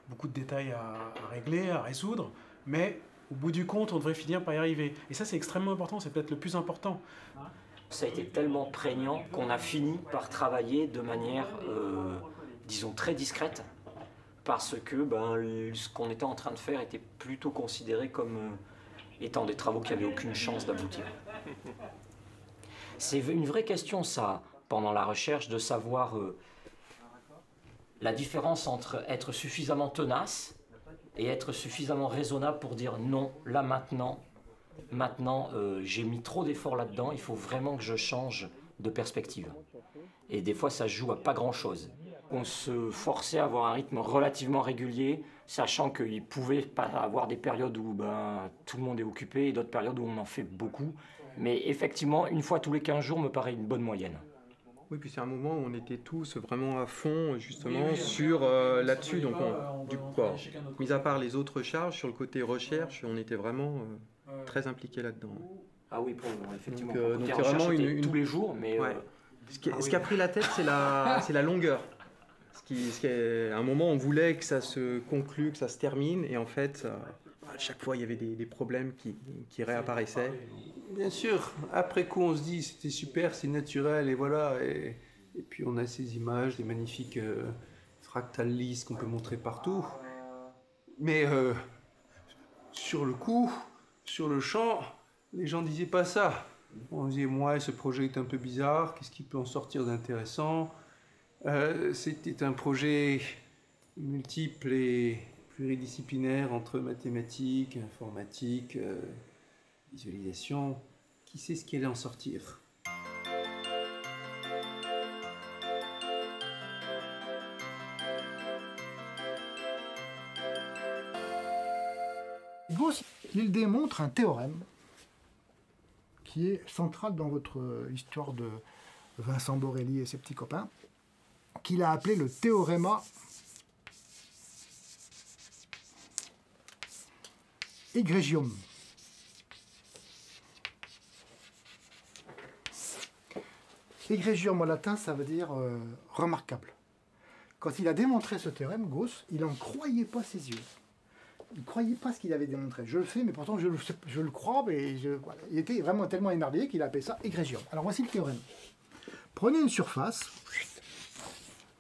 Speaker 3: beaucoup de détails à régler, à résoudre, mais au bout du compte, on devrait finir par y arriver. Et ça, c'est extrêmement important, c'est peut-être le plus important.
Speaker 2: Ça a été tellement prégnant qu'on a fini par travailler de manière, disons, très discrète, parce que ce qu'on était en train de faire était plutôt considéré comme étant des travaux qui n'avaient aucune chance d'aboutir. C'est une vraie question, ça, pendant la recherche, de savoir la différence entre être suffisamment tenace et être suffisamment raisonnable pour dire non, là maintenant j'ai mis trop d'efforts là-dedans, il faut vraiment que je change de perspective. Et des fois, ça se joue à pas grand-chose. On se forçait à avoir un rythme relativement régulier, sachant qu'il pouvait pas avoir des périodes où tout le monde est occupé et d'autres périodes où on en fait beaucoup. Mais effectivement, une fois tous les 15 jours me paraît une bonne moyenne.
Speaker 4: Oui, puis c'est un moment où on était tous vraiment à fond, justement, sur là-dessus. Donc, du coup, mis à part les autres charges, sur le côté recherche, on était vraiment très impliqués là-dedans.
Speaker 2: Ah oui, effectivement.
Speaker 4: Donc c'est vraiment
Speaker 2: tous les jours, mais...
Speaker 4: Ouais. Ce qui a pris la tête, c'est la longueur. Ce qui est, à un moment, on voulait que ça se conclue, que ça se termine, et en fait, à chaque fois, il y avait des problèmes qui réapparaissaient.
Speaker 5: Bien sûr, après coup, on se dit c'était super, c'est naturel, et voilà. Et puis on a ces images, des magnifiques fractales lisses qu'on peut montrer partout. Mais sur le coup, sur le champ, les gens disaient pas ça. On disait, moi, ce projet est un peu bizarre, qu'est-ce qui peut en sortir d'intéressant? C'était un projet multiple et pluridisciplinaire entre mathématiques, informatique, visualisation. Qui sait ce qui allait en sortir?
Speaker 7: Gauss, il démontre un théorème qui est central dans votre histoire de Vincent Borelli et ses petits copains, qu'il a appelé le théorema egregium. Egregium en latin, ça veut dire remarquable. Quand il a démontré ce théorème, Gauss, il n'en croyait pas ses yeux. Il ne croyait pas ce qu'il avait démontré. Je le fais, mais pourtant je le crois, mais voilà. Il était vraiment tellement émerveillé qu'il a appelé ça egregium. Alors voici le théorème. Prenez une surface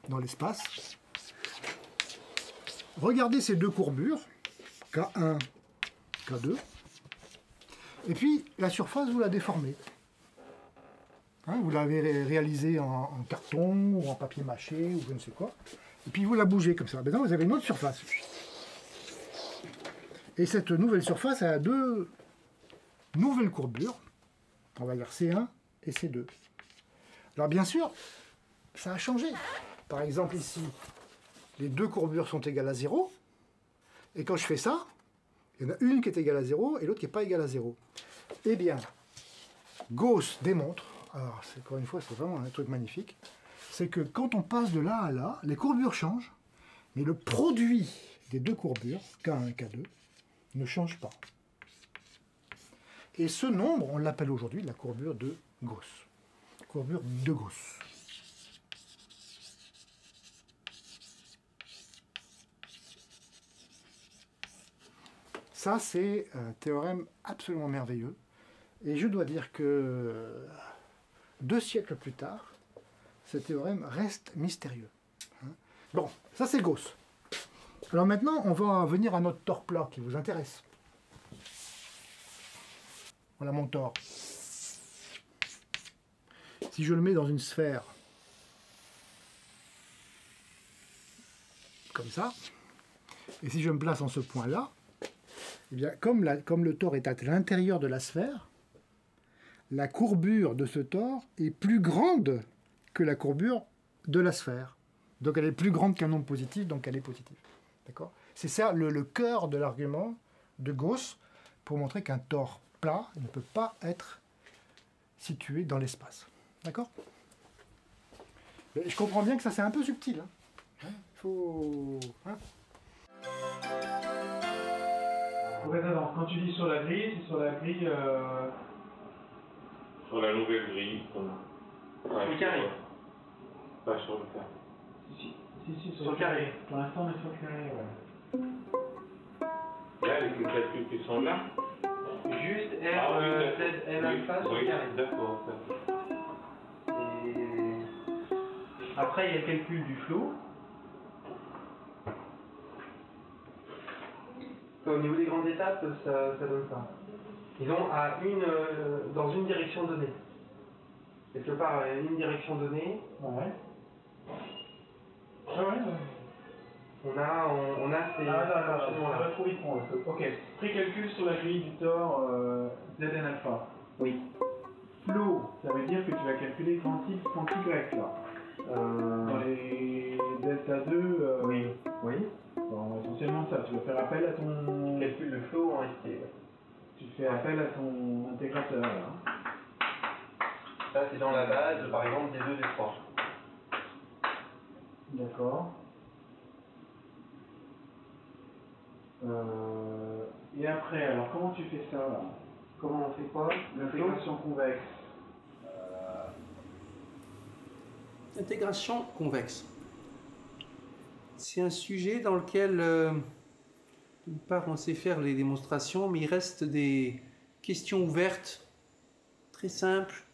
Speaker 7: dans l'espace. Regardez ces deux courbures, K1, K2. Et puis la surface, vous la déformez. Hein, vous l'avez réalisée en carton ou en papier mâché ou je ne sais quoi. Et puis vous la bougez comme ça. Maintenant, vous avez une autre surface. Et cette nouvelle surface a deux nouvelles courbures. On va dire C1 et C2. Alors bien sûr, ça a changé. Par exemple ici, les deux courbures sont égales à 0. Et quand je fais ça, il y en a une qui est égale à 0 et l'autre qui n'est pas égale à 0. Eh bien, Gauss démontre, alors encore une fois c'est vraiment un truc magnifique, c'est que quand on passe de là à là, les courbures changent, mais le produit des deux courbures, K1 et K2, ne change pas. Et ce nombre, on l'appelle aujourd'hui la courbure de Gauss. Courbure de Gauss. Ça, c'est un théorème absolument merveilleux. Et je dois dire que 2 siècles plus tard, ce théorème reste mystérieux. Bon, ça c'est Gauss. Alors maintenant, on va venir à notre tore plat qui vous intéresse. Voilà mon tore. Si je le mets dans une sphère, comme ça, et si je me place en ce point-là, eh bien, comme le tore est à l'intérieur de la sphère, la courbure de ce tore est plus grande que la courbure de la sphère. Donc elle est plus grande qu'un nombre positif, donc elle est positive. D'accord ? C'est ça le cœur de l'argument de Gauss pour montrer qu'un tore plat ne peut pas être situé dans l'espace. D'accord ? Je comprends bien que ça c'est un peu subtil. Hein ? Faut... Hein ?
Speaker 11: Alors, quand tu dis sur la grille, c'est sur la grille...
Speaker 10: Sur la nouvelle grille.
Speaker 11: Sur le carré.
Speaker 10: Pas sur le carré.
Speaker 11: Si, sur le carré. Pour l'instant, on est sur le carré, ouais.
Speaker 10: Là, les calculs qui sont là.
Speaker 11: Juste R, Z, N alpha sur le carré.
Speaker 10: D'accord.
Speaker 11: Et après, il y a le calcul du flot. Au niveau des grandes étapes, ça donne ça. Ils ont dans une direction donnée. Quelque part, il y a une direction donnée. Ouais. Ah ouais. On a ces... ça va trop vite pour moi. Ok. Précalcul sur la grille du tore Zn alpha. Oui. Flow, ça veut dire que tu vas calculer quanti Y là. Dans les
Speaker 3: à 2.
Speaker 11: Oui.
Speaker 3: Oui. Bon, essentiellement ça, tu vas faire appel à ton...
Speaker 11: Calcule le flot en ST. Ouais.
Speaker 3: Tu fais appel à ton intégrateur. Là.
Speaker 11: Ça, c'est dans la base, par exemple, des 2, des 3.
Speaker 3: D'accord. Et après, alors comment tu fais ça là?
Speaker 11: Comment on fait quoi?
Speaker 3: L'intégration convexe.
Speaker 5: L'intégration convexe. C'est un sujet dans lequel, d'une part, on sait faire les démonstrations, mais il reste des questions ouvertes, très simples,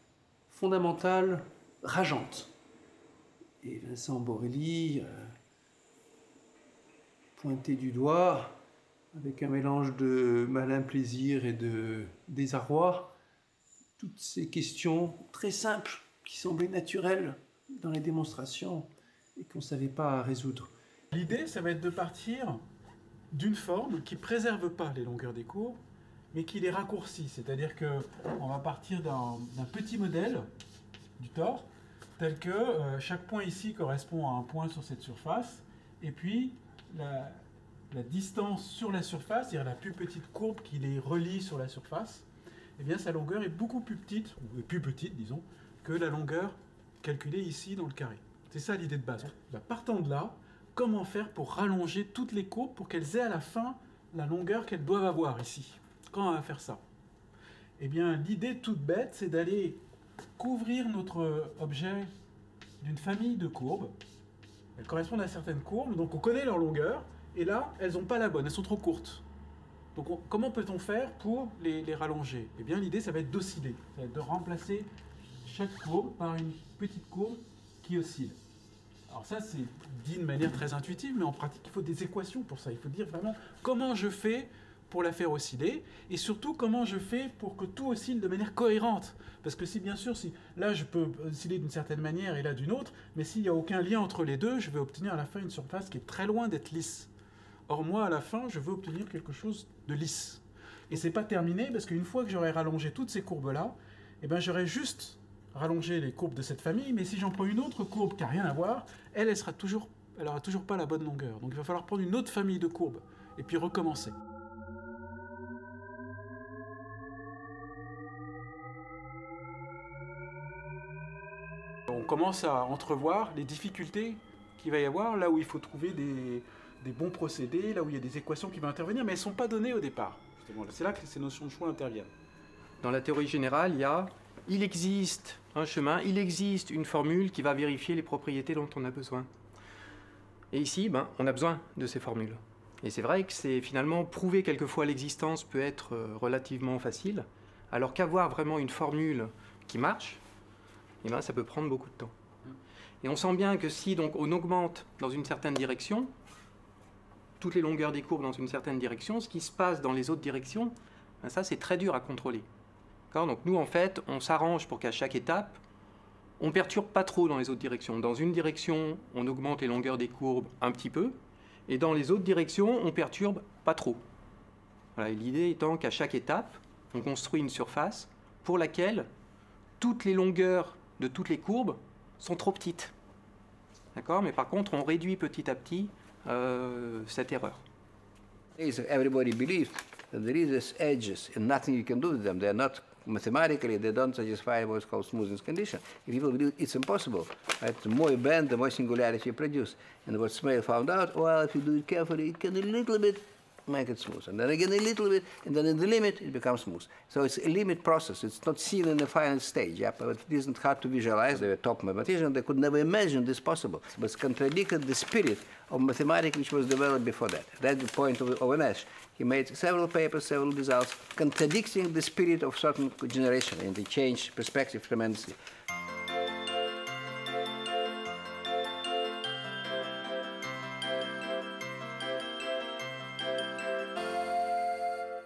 Speaker 5: fondamentales, rageantes. Et Vincent Borelli, pointé du doigt, avec un mélange de malin plaisir et de désarroi, toutes ces questions très simples, qui semblaient naturelles dans les démonstrations et qu'on ne savait pas résoudre.
Speaker 3: L'idée, ça va être de partir d'une forme qui ne préserve pas les longueurs des courbes, mais qui les raccourcit. C'est-à-dire qu'on va partir d'un petit modèle du tore, tel que chaque point ici correspond à un point sur cette surface, et puis la distance sur la surface, c'est-à-dire la plus petite courbe qui les relie sur la surface, eh bien sa longueur est beaucoup plus petite, ou plus petite, disons, que la longueur calculée ici dans le carré. C'est ça l'idée de base. Partant de là, comment faire pour rallonger toutes les courbes pour qu'elles aient à la fin la longueur qu'elles doivent avoir ici? Comment on va faire ça? Eh bien, l'idée toute bête, c'est d'aller couvrir notre objet d'une famille de courbes. Elles correspondent à certaines courbes, donc on connaît leur longueur, et là, elles n'ont pas la bonne, elles sont trop courtes. Donc comment peut-on faire pour les rallonger? Eh bien, l'idée, ça va être d'osciller, ça va être de remplacer chaque courbe par une petite courbe qui oscille. Alors ça, c'est dit de manière très intuitive, mais en pratique, il faut des équations pour ça. Il faut dire vraiment comment je fais pour la faire osciller, et surtout comment je fais pour que tout oscille de manière cohérente. Parce que si bien sûr, si là je peux osciller d'une certaine manière et là d'une autre, mais s'il n'y a aucun lien entre les deux, je vais obtenir à la fin une surface qui est très loin d'être lisse. Or moi, à la fin, je veux obtenir quelque chose de lisse. Et c'est pas terminé, parce qu'une fois que j'aurai rallongé toutes ces courbes-là, eh ben, j'aurai juste rallongé les courbes de cette famille, mais si j'en prends une autre courbe qui n'a rien à voir, elle n'aura toujours pas la bonne longueur. Donc il va falloir prendre une autre famille de courbes, et puis recommencer. On commence à entrevoir les difficultés qu'il va y avoir, là où il faut trouver des bons procédés, là où il y a des équations qui vont intervenir, mais elles ne sont pas données au départ. C'est là que ces notions de choix interviennent.
Speaker 4: Dans la théorie générale, il existe un chemin, il existe une formule qui va vérifier les propriétés dont on a besoin. Et ici, on a besoin de ces formules. Et c'est vrai que c'est finalement prouver quelquefois l'existence peut être relativement facile, alors qu'avoir vraiment une formule qui marche, ça peut prendre beaucoup de temps. Et on sent bien que si donc on augmente dans une certaine direction, toutes les longueurs des courbes dans une certaine direction, ce qui se passe dans les autres directions, ça c'est très dur à contrôler. Donc nous en fait, on s'arrange pour qu'à chaque étape, on ne perturbe pas trop dans les autres directions. Dans une direction, on augmente les longueurs des courbes un petit peu, et dans les autres directions, on perturbe pas trop. Voilà, l'idée étant qu'à chaque étape, on construit une surface pour laquelle toutes les longueurs de toutes les courbes sont trop petites. D'accord? Mais par contre, on réduit petit à petit cette erreur.
Speaker 6: Everybody believes that there is these edges and nothing you can do with them. They are not mathematically, they don't satisfy what's called smoothness condition. If people believe it's impossible, right? The more you bend, the more singularity you produce. And what Smale found out, well, if you do it carefully, you can a little bit make it smooth. And then again a little bit, and then in the limit, it becomes smooth. So it's a limit process. It's not seen in the final stage. Yeah? But it isn't hard to visualize. They were top mathematicians. They could never imagine this possible. But it contradicted the spirit of mathematics which was developed before that. That's the point of Nash. He made several papers, several results, contradicting the spirit of certain generation, and they changed perspective tremendously.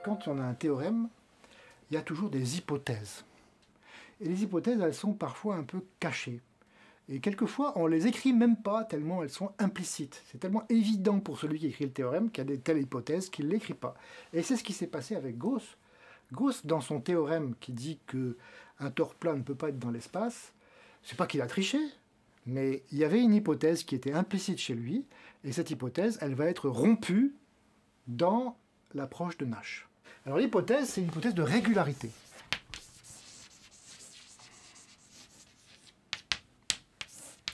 Speaker 7: Quand on a un théorème, il y a toujours des hypothèses. Et les hypothèses, elles sont parfois un peu cachées. Et quelquefois, on les écrit même pas tellement elles sont implicites. C'est tellement évident pour celui qui écrit le théorème qu'il y a des telles hypothèses qu'il ne l'écrit pas. Et c'est ce qui s'est passé avec Gauss. Gauss, dans son théorème qui dit qu'un tore plat ne peut pas être dans l'espace, c'est pas qu'il a triché, Mais il y avait une hypothèse qui était implicite chez lui, et cette hypothèse, elle va être rompue dans l'approche de Nash. Alors l'hypothèse, c'est une hypothèse de régularité.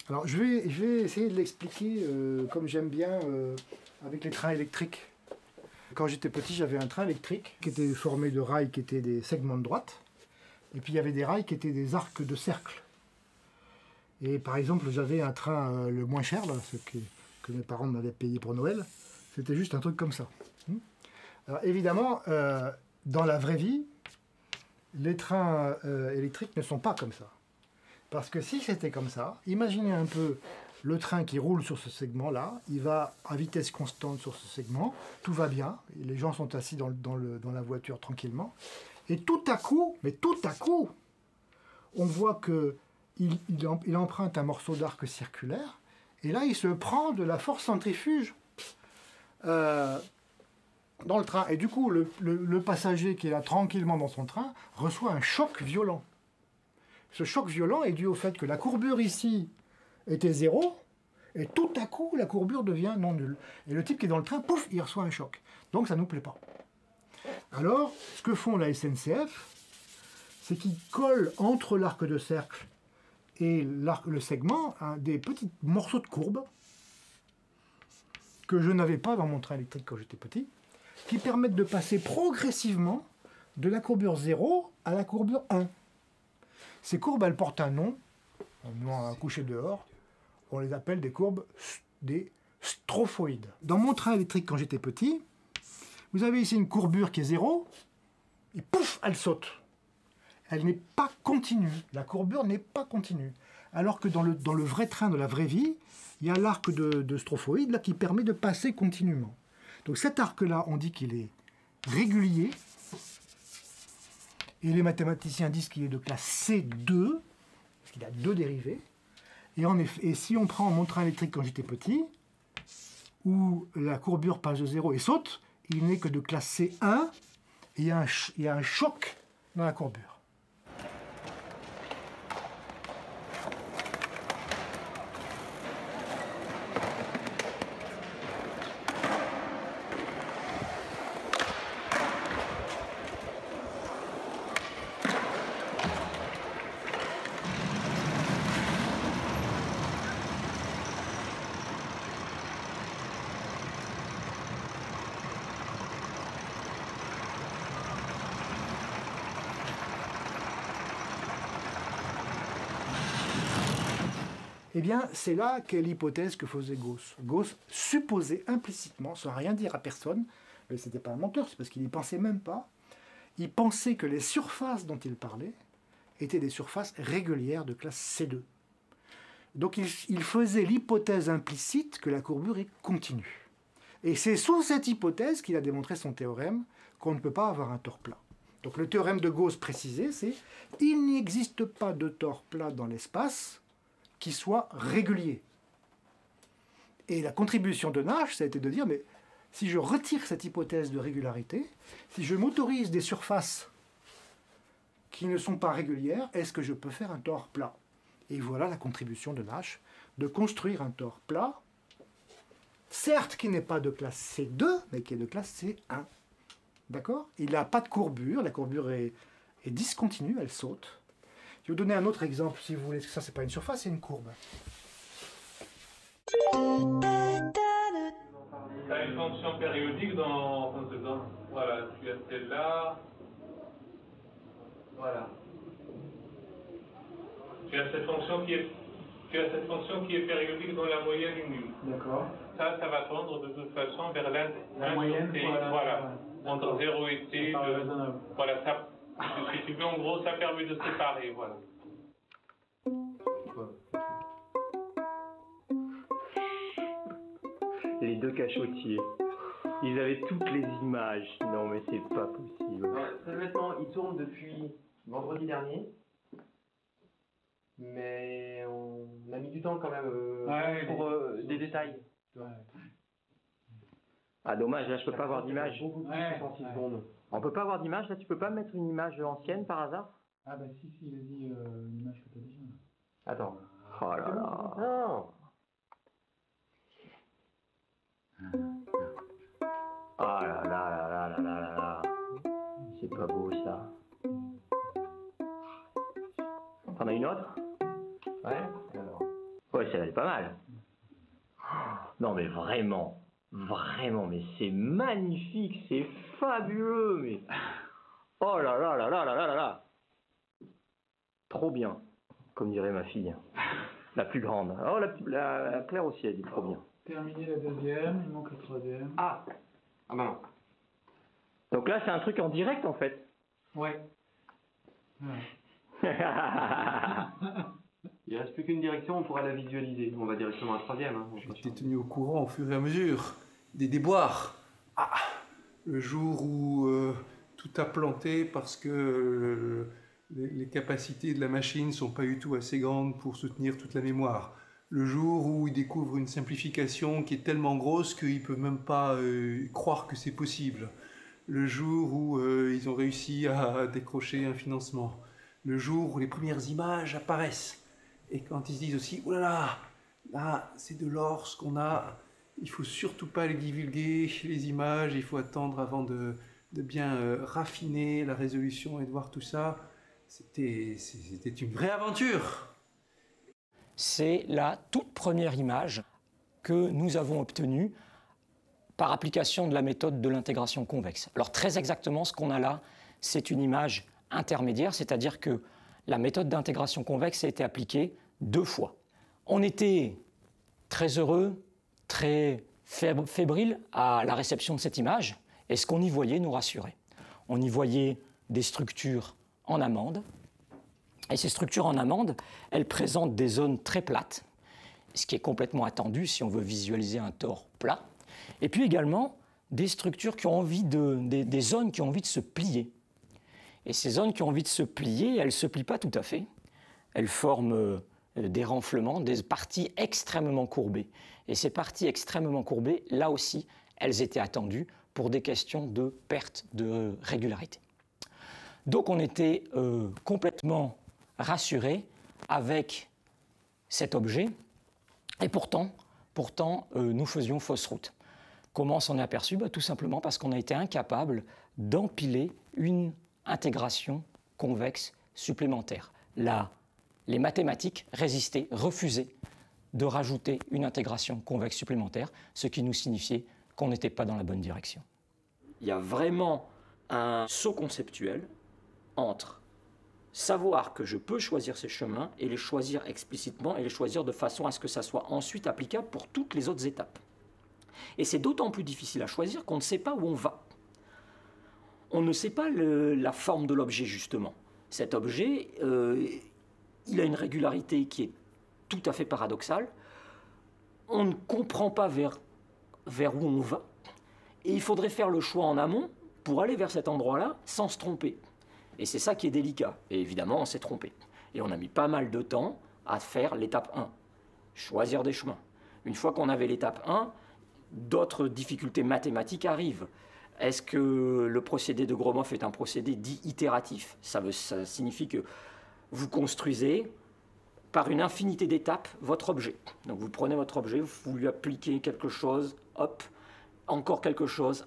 Speaker 7: Alors je vais essayer de l'expliquer comme j'aime bien avec les trains électriques. Quand j'étais petit, j'avais un train électrique qui était formé de rails qui étaient des segments de droite, et puis il y avait des rails qui étaient des arcs de cercle. Et par exemple, j'avais un train le moins cher, là, ce que mes parents m'avaient payé pour Noël, c'était juste un truc comme ça. Alors évidemment, dans la vraie vie, les trains électriques ne sont pas comme ça. Parce que si c'était comme ça, imaginez un peu le train qui roule sur ce segment-là, il va à vitesse constante sur ce segment, tout va bien, les gens sont assis dans la voiture tranquillement, et tout à coup, on voit qu'il emprunte un morceau d'arc circulaire, et là il se prend de la force centrifuge dans le train. Et du coup, le passager qui est là tranquillement dans son train reçoit un choc violent. Ce choc violent est dû au fait que la courbure ici était 0, et tout à coup, la courbure devient non nulle. Et le type qui est dans le train, pouf, il reçoit un choc. Donc ça ne nous plaît pas. Alors, ce que font la SNCF, c'est qu'ils collent entre l'arc de cercle et le segment des petits morceaux de courbe que je n'avais pas dans mon train électrique quand j'étais petit, qui permettent de passer progressivement de la courbure 0 à la courbure 1. Ces courbes, elles portent un nom, à coucher dehors, on les appelle des courbes des strophoïdes. Dans mon train électrique quand j'étais petit, vous avez ici une courbure qui est 0, et pouf, elle saute. Elle n'est pas continue, la courbure n'est pas continue. Alors que dans le vrai train de la vraie vie, il y a l'arc de strophoïde là, qui permet de passer continuellement. Donc cet arc-là, on dit qu'il est régulier, et les mathématiciens disent qu'il est de classe C2, parce qu'il a 2 dérivés. Et en effet, et si on prend mon train électrique quand j'étais petit, où la courbure passe de 0 et saute, il n'est que de classe C1, et il y a un choc dans la courbure. Eh bien, c'est là qu'est l'hypothèse que faisait Gauss. Gauss supposait implicitement, sans rien dire à personne, mais ce n'était pas un menteur, c'est parce qu'il n'y pensait même pas, il pensait que les surfaces dont il parlait étaient des surfaces régulières de classe C2. Donc il faisait l'hypothèse implicite que la courbure est continue. Et c'est sous cette hypothèse qu'il a démontré son théorème qu'on ne peut pas avoir un tore plat. Donc le théorème de Gauss précisé, c'est « il n'existe pas de tore plat dans l'espace » qui soit régulier. Et la contribution de Nash, ça a été de dire, mais si je retire cette hypothèse de régularité, si je m'autorise des surfaces qui ne sont pas régulières, est-ce que je peux faire un tore plat? Et voilà la contribution de Nash, de construire un tore plat, certes qui n'est pas de classe C2, mais qui est de classe C1. D'accord? Il n'a pas de courbure, la courbure est discontinue, elle saute. Je vais vous donner un autre exemple, si vous voulez, parce que ça, c'est pas une surface, c'est une courbe.
Speaker 10: Tu as une fonction périodique dans... Voilà, tu as celle-là. Voilà. Tu as cette fonction qui est périodique dans la moyenne nulle.
Speaker 11: D'accord.
Speaker 10: Ça va tendre de toute façon vers
Speaker 11: la moyenne.
Speaker 10: Voilà. Entre 0 et T. Voilà, ça. Si tu veux, en gros, ça permet de séparer, voilà.
Speaker 12: Les deux cachotiers. Ils avaient toutes les images. Non, mais c'est pas possible.
Speaker 11: Très honnêtement, ils tournent depuis vendredi dernier. Mais on a mis du temps quand même pour des détails. Ouais.
Speaker 12: Ah, dommage, là, je peux pas avoir d'image. On peut pas avoir d'image, là, tu peux pas mettre une image ancienne par hasard?
Speaker 3: Ah bah si, vas-y, une image que t'as déjà.
Speaker 11: Attends.
Speaker 12: Oh là là. Non. Ah là là là là là là là là. C'est pas beau ça. T'en as une autre? Ouais. Alors. Ouais, celle-là elle est pas mal. Non mais vraiment, vraiment, mais c'est magnifique, c'est fabuleux, mais. Oh là là là là là là là là. Trop bien, comme dirait ma fille. La plus grande. Oh, la Claire aussi, elle dit trop bien.
Speaker 3: Terminé la deuxième, il manque la troisième.
Speaker 11: Ah ben non.
Speaker 12: Donc là, c'est un truc en direct, en fait.
Speaker 3: Ouais.
Speaker 11: Il reste plus qu'une direction, on pourra la visualiser. On va directement à la troisième. Hein,
Speaker 5: J'ai été tenu au courant au fur et à mesure des déboires. Ah, le jour où tout a planté parce que les capacités de la machine ne sont pas du tout assez grandes pour soutenir toute la mémoire. Le jour où il découvre une simplification qui est tellement grosse qu'il ne peut même pas croire que c'est possible. Le jour où ils ont réussi à décrocher un financement. Le jour où les premières images apparaissent. Et quand ils se disent aussi, oh là là, là c'est de l'or ce qu'on a, il ne faut surtout pas les divulguer, les images, il faut attendre avant de bien raffiner la résolution et de voir tout ça. C'était une vraie aventure.
Speaker 2: C'est la toute première image que nous avons obtenue par application de la méthode de l'intégration convexe. Alors très exactement, ce qu'on a là, c'est une image intermédiaire, c'est-à-dire que la méthode d'intégration convexe a été appliquée 2 fois. On était très heureux, très fébrile à la réception de cette image, et ce qu'on y voyait nous rassurait. On y voyait des structures en amande, et ces structures en amande, elles présentent des zones très plates, ce qui est complètement attendu si on veut visualiser un tore plat, et puis également des structures qui ont envie des zones qui ont envie de se plier. Et ces zones qui ont envie de se plier, elles ne se plient pas tout à fait. Elles forment des renflements, des parties extrêmement courbées. Et ces parties extrêmement courbées, là aussi, elles étaient attendues pour des questions de perte de régularité. Donc on était complètement rassurés avec cet objet, et pourtant nous faisions fausse route. Comment on s'en est aperçu? Tout simplement parce qu'on a été incapable d'empiler une intégration convexe supplémentaire. Là, les mathématiques résistaient, refusaient de rajouter une intégration convexe supplémentaire, ce qui nous signifiait qu'on n'était pas dans la bonne direction. Il y a vraiment un saut conceptuel entre savoir que je peux choisir ces chemins et les choisir explicitement et les choisir de façon à ce que ça soit ensuite applicable pour toutes les autres étapes. Et c'est d'autant plus difficile à choisir qu'on ne sait pas où on va. On ne sait pas la forme de l'objet, justement. Cet objet, il a une régularité qui est tout à fait paradoxale. On ne comprend pas vers où on va. Et il faudrait faire le choix en amont pour aller vers cet endroit-là sans se tromper. Et c'est ça qui est délicat. Et évidemment, on s'est trompé. Et on a mis pas mal de temps à faire l'étape 1. Choisir des chemins. Une fois qu'on avait l'étape 1, d'autres difficultés mathématiques arrivent. Est-ce que le procédé de Gromov est un procédé dit itératif? Ça signifie que vous construisez par une infinité d'étapes votre objet. Donc vous prenez votre objet, vous lui appliquez quelque chose, hop, encore quelque chose,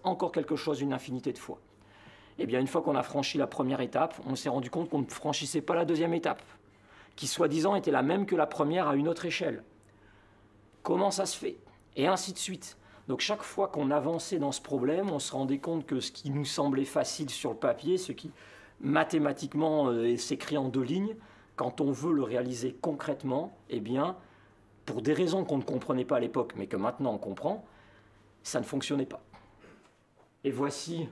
Speaker 2: une infinité de fois. Eh bien, une fois qu'on a franchi la première étape, on s'est rendu compte qu'on ne franchissait pas la deuxième étape, qui soi-disant était la même que la première à une autre échelle. Comment ça se fait? Et ainsi de suite. Donc chaque fois qu'on avançait dans ce problème, on se rendait compte que ce qui nous semblait facile sur le papier, ce qui mathématiquement s'écrit en 2 lignes, quand on veut le réaliser concrètement, eh bien, pour des raisons qu'on ne comprenait pas à l'époque, mais que maintenant on comprend, ça ne fonctionnait pas. Et voici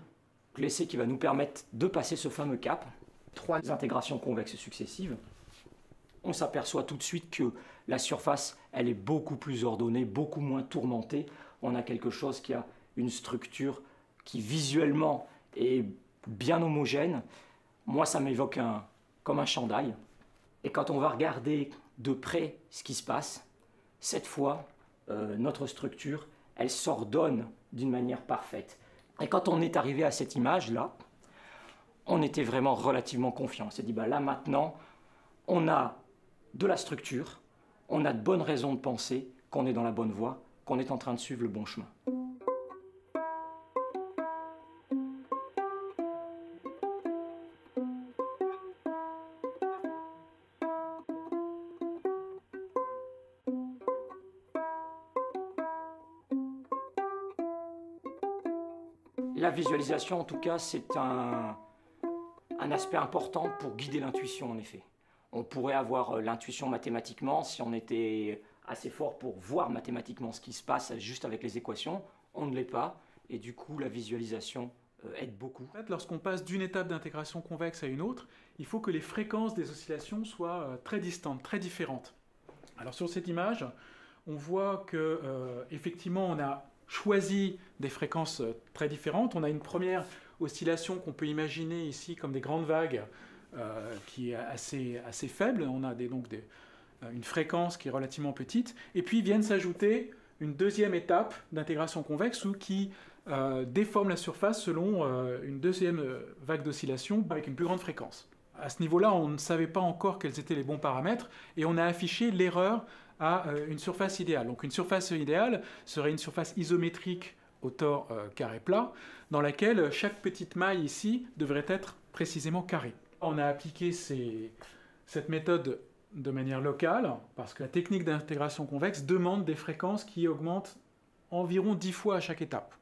Speaker 2: l'essai qui va nous permettre de passer ce fameux cap. 3 intégrations convexes successives. On s'aperçoit tout de suite que la surface, elle est beaucoup plus ordonnée, beaucoup moins tourmentée. On a quelque chose qui a une structure qui visuellement est bien homogène. Moi, ça m'évoque comme un chandail. Et quand on va regarder de près ce qui se passe, cette fois, notre structure, elle s'ordonne d'une manière parfaite. Et quand on est arrivé à cette image-là, on était vraiment relativement confiant. On s'est dit, là maintenant, on a de la structure, on a de bonnes raisons de penser qu'on est dans la bonne voie, qu'on est en train de suivre le bon chemin. La visualisation, en tout cas, c'est un aspect important pour guider l'intuition, en effet. On pourrait avoir l'intuition mathématiquement si on était assez fort pour voir mathématiquement ce qui se passe juste avec les équations. On ne l'est pas, et du coup, la visualisation aide beaucoup.
Speaker 3: En fait, lorsqu'on passe d'une étape d'intégration convexe à une autre, il faut que les fréquences des oscillations soient très distantes, très différentes. Alors sur cette image, on voit que effectivement, on a choisi des fréquences très différentes. On a une première oscillation qu'on peut imaginer ici comme des grandes vagues qui est assez faible. On a une fréquence qui est relativement petite. Et puis viennent s'ajouter une deuxième étape d'intégration convexe qui déforme la surface selon une deuxième vague d'oscillation avec une plus grande fréquence. À ce niveau-là, on ne savait pas encore quels étaient les bons paramètres et on a affiché l'erreur à une surface idéale. Donc une surface idéale serait une surface isométrique au tore carré plat, dans laquelle chaque petite maille ici devrait être précisément carrée. On a appliqué cette méthode de manière locale, parce que la technique d'intégration convexe demande des fréquences qui augmentent environ 10 fois à chaque étape.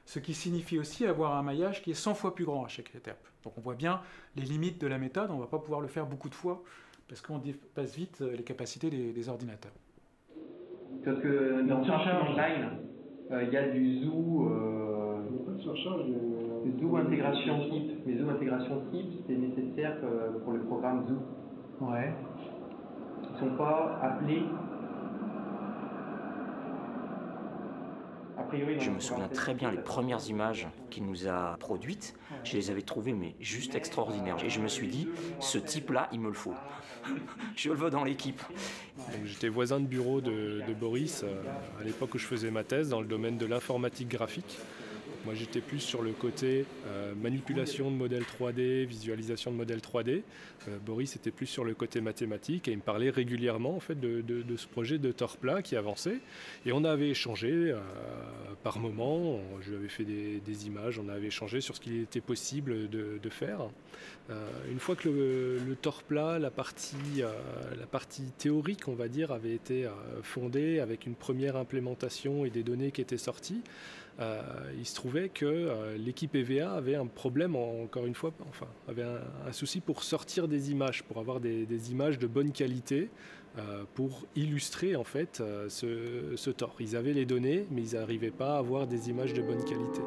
Speaker 3: Ce qui signifie aussi avoir un maillage qui est 100 fois plus grand à chaque étape. Donc on voit bien les limites de la méthode, on ne va pas pouvoir le faire beaucoup de fois, parce qu'on dépasse vite les capacités des ordinateurs.
Speaker 11: Parce que dans Surcharge Online, il y a du zoo, zoo intégration type. Mais zoo intégration type, c'est nécessaire pour le programme zoo. Ouais. Ils ne sont pas appelés. A priori,
Speaker 2: je me souviens très bien les premières images qu'il nous a produites, je les avais trouvées mais juste extraordinaires. Et je me suis dit, ce type-là, il me le faut. Je le veux dans l'équipe.
Speaker 13: J'étais voisin de bureau de Boris à l'époque où je faisais ma thèse dans le domaine de l'informatique graphique. Moi j'étais plus sur le côté manipulation de modèles 3D, visualisation de modèles 3D. Boris était plus sur le côté mathématique et il me parlait régulièrement en fait, de ce projet de tore plat qui avançait. Et on avait échangé par moments, je lui avais fait des images, on avait échangé sur ce qu'il était possible de faire. Une fois que le tore plat, la partie théorique on va dire, avait été fondée avec une première implémentation et des données qui étaient sorties, il se trouvait que l'équipe EVA avait un problème, encore une fois, enfin, avait un souci pour sortir des images, pour avoir des images de bonne qualité, pour illustrer en fait ce tore. Ils avaient les données, mais ils n'arrivaient pas à avoir des images de bonne qualité.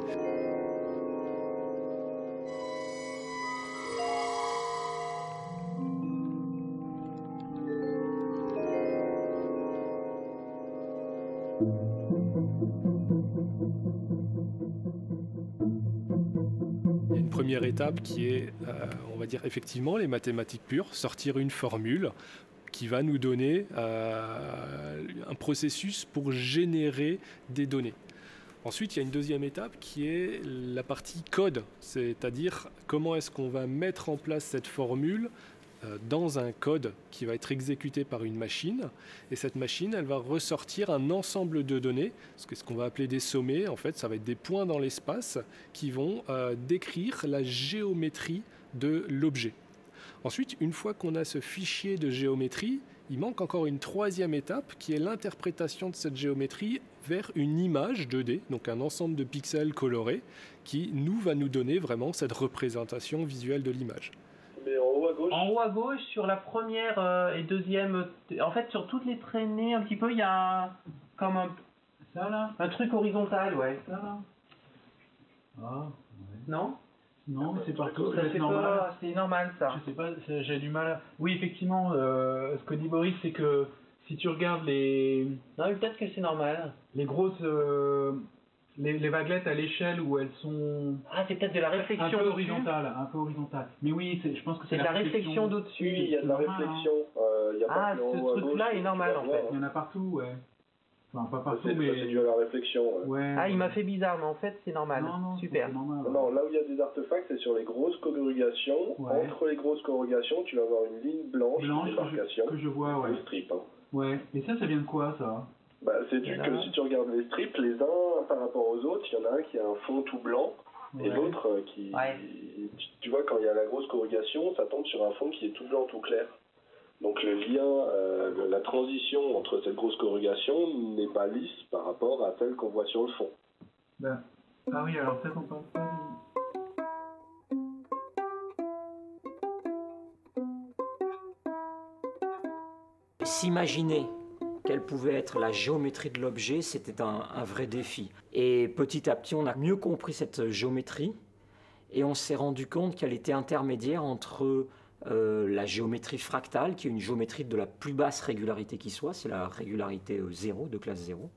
Speaker 13: Première étape qui est, on va dire effectivement les mathématiques pures, sortir une formule qui va nous donner un processus pour générer des données. Ensuite, il y a une deuxième étape qui est la partie code, c'est-à-dire comment est-ce qu'on va mettre en place cette formule dans un code qui va être exécuté par une machine, et cette machine elle va ressortir un ensemble de données, ce qu'on va appeler des sommets. En fait ça va être des points dans l'espace qui vont décrire la géométrie de l'objet. Ensuite, une fois qu'on a ce fichier de géométrie, il manque encore une troisième étape qui est l'interprétation de cette géométrie vers une image 2D, donc un ensemble de pixels colorés qui va nous donner vraiment cette représentation visuelle de l'image.
Speaker 11: En haut à gauche, sur la première et deuxième, en fait sur toutes les traînées un petit peu, il y a comme un truc horizontal, ouais. Ça là.
Speaker 3: Ah, ouais.
Speaker 11: Non?
Speaker 3: Non, mais c'est partout.
Speaker 11: C'est normal. C'est normal ça.
Speaker 3: Je sais pas, j'ai du mal. Oui, effectivement, ce que dit Boris, c'est que si tu regardes les.
Speaker 11: Non, peut-être que c'est normal.
Speaker 3: Les grosses. Les vaguelettes à l'échelle où elles sont.
Speaker 11: Ah, c'est peut-être de la réflexion.
Speaker 3: Un peu horizontale. Mais oui, je pense que
Speaker 11: c'est de la réflexion d'au-dessus.
Speaker 14: Oui, il y a de la réflexion.
Speaker 11: Y a ce truc-là est normal en fait.
Speaker 3: Il y en a partout, ouais. Enfin, pas partout,
Speaker 14: mais. C'est dû à la réflexion.
Speaker 3: Ouais.
Speaker 11: Ah, il m'a fait bizarre, mais en fait, c'est normal.
Speaker 3: Non,
Speaker 11: super.
Speaker 3: Normal, ouais.
Speaker 14: Non, là où il y a des artefacts, c'est sur les grosses corrugations. Ouais. Entre les grosses corrugations, tu vas avoir une ligne blanche de démarcation.
Speaker 3: Que je vois, ouais.
Speaker 14: Le strip. Hein.
Speaker 3: Ouais, mais ça vient de quoi, ça?
Speaker 14: Bah, c'est dû que si tu regardes les strips, les uns par rapport aux autres, il y en a un qui a un fond tout blanc et l'autre qui... Tu vois, quand il y a la grosse corrugation, ça tombe sur un fond qui est tout blanc, tout clair. Donc le lien, la transition entre cette grosse corrugation n'est pas lisse par rapport à celle qu'on voit sur le fond.
Speaker 3: Ben, ah oui, alors peut-être on parle pas.
Speaker 2: S'imaginer quelle pouvait être la géométrie de l'objet, c'était un vrai défi. Et petit à petit, on a mieux compris cette géométrie et on s'est rendu compte qu'elle était intermédiaire entre la géométrie fractale, qui est une géométrie de la plus basse régularité qui soit, c'est la régularité 0, de classe 0.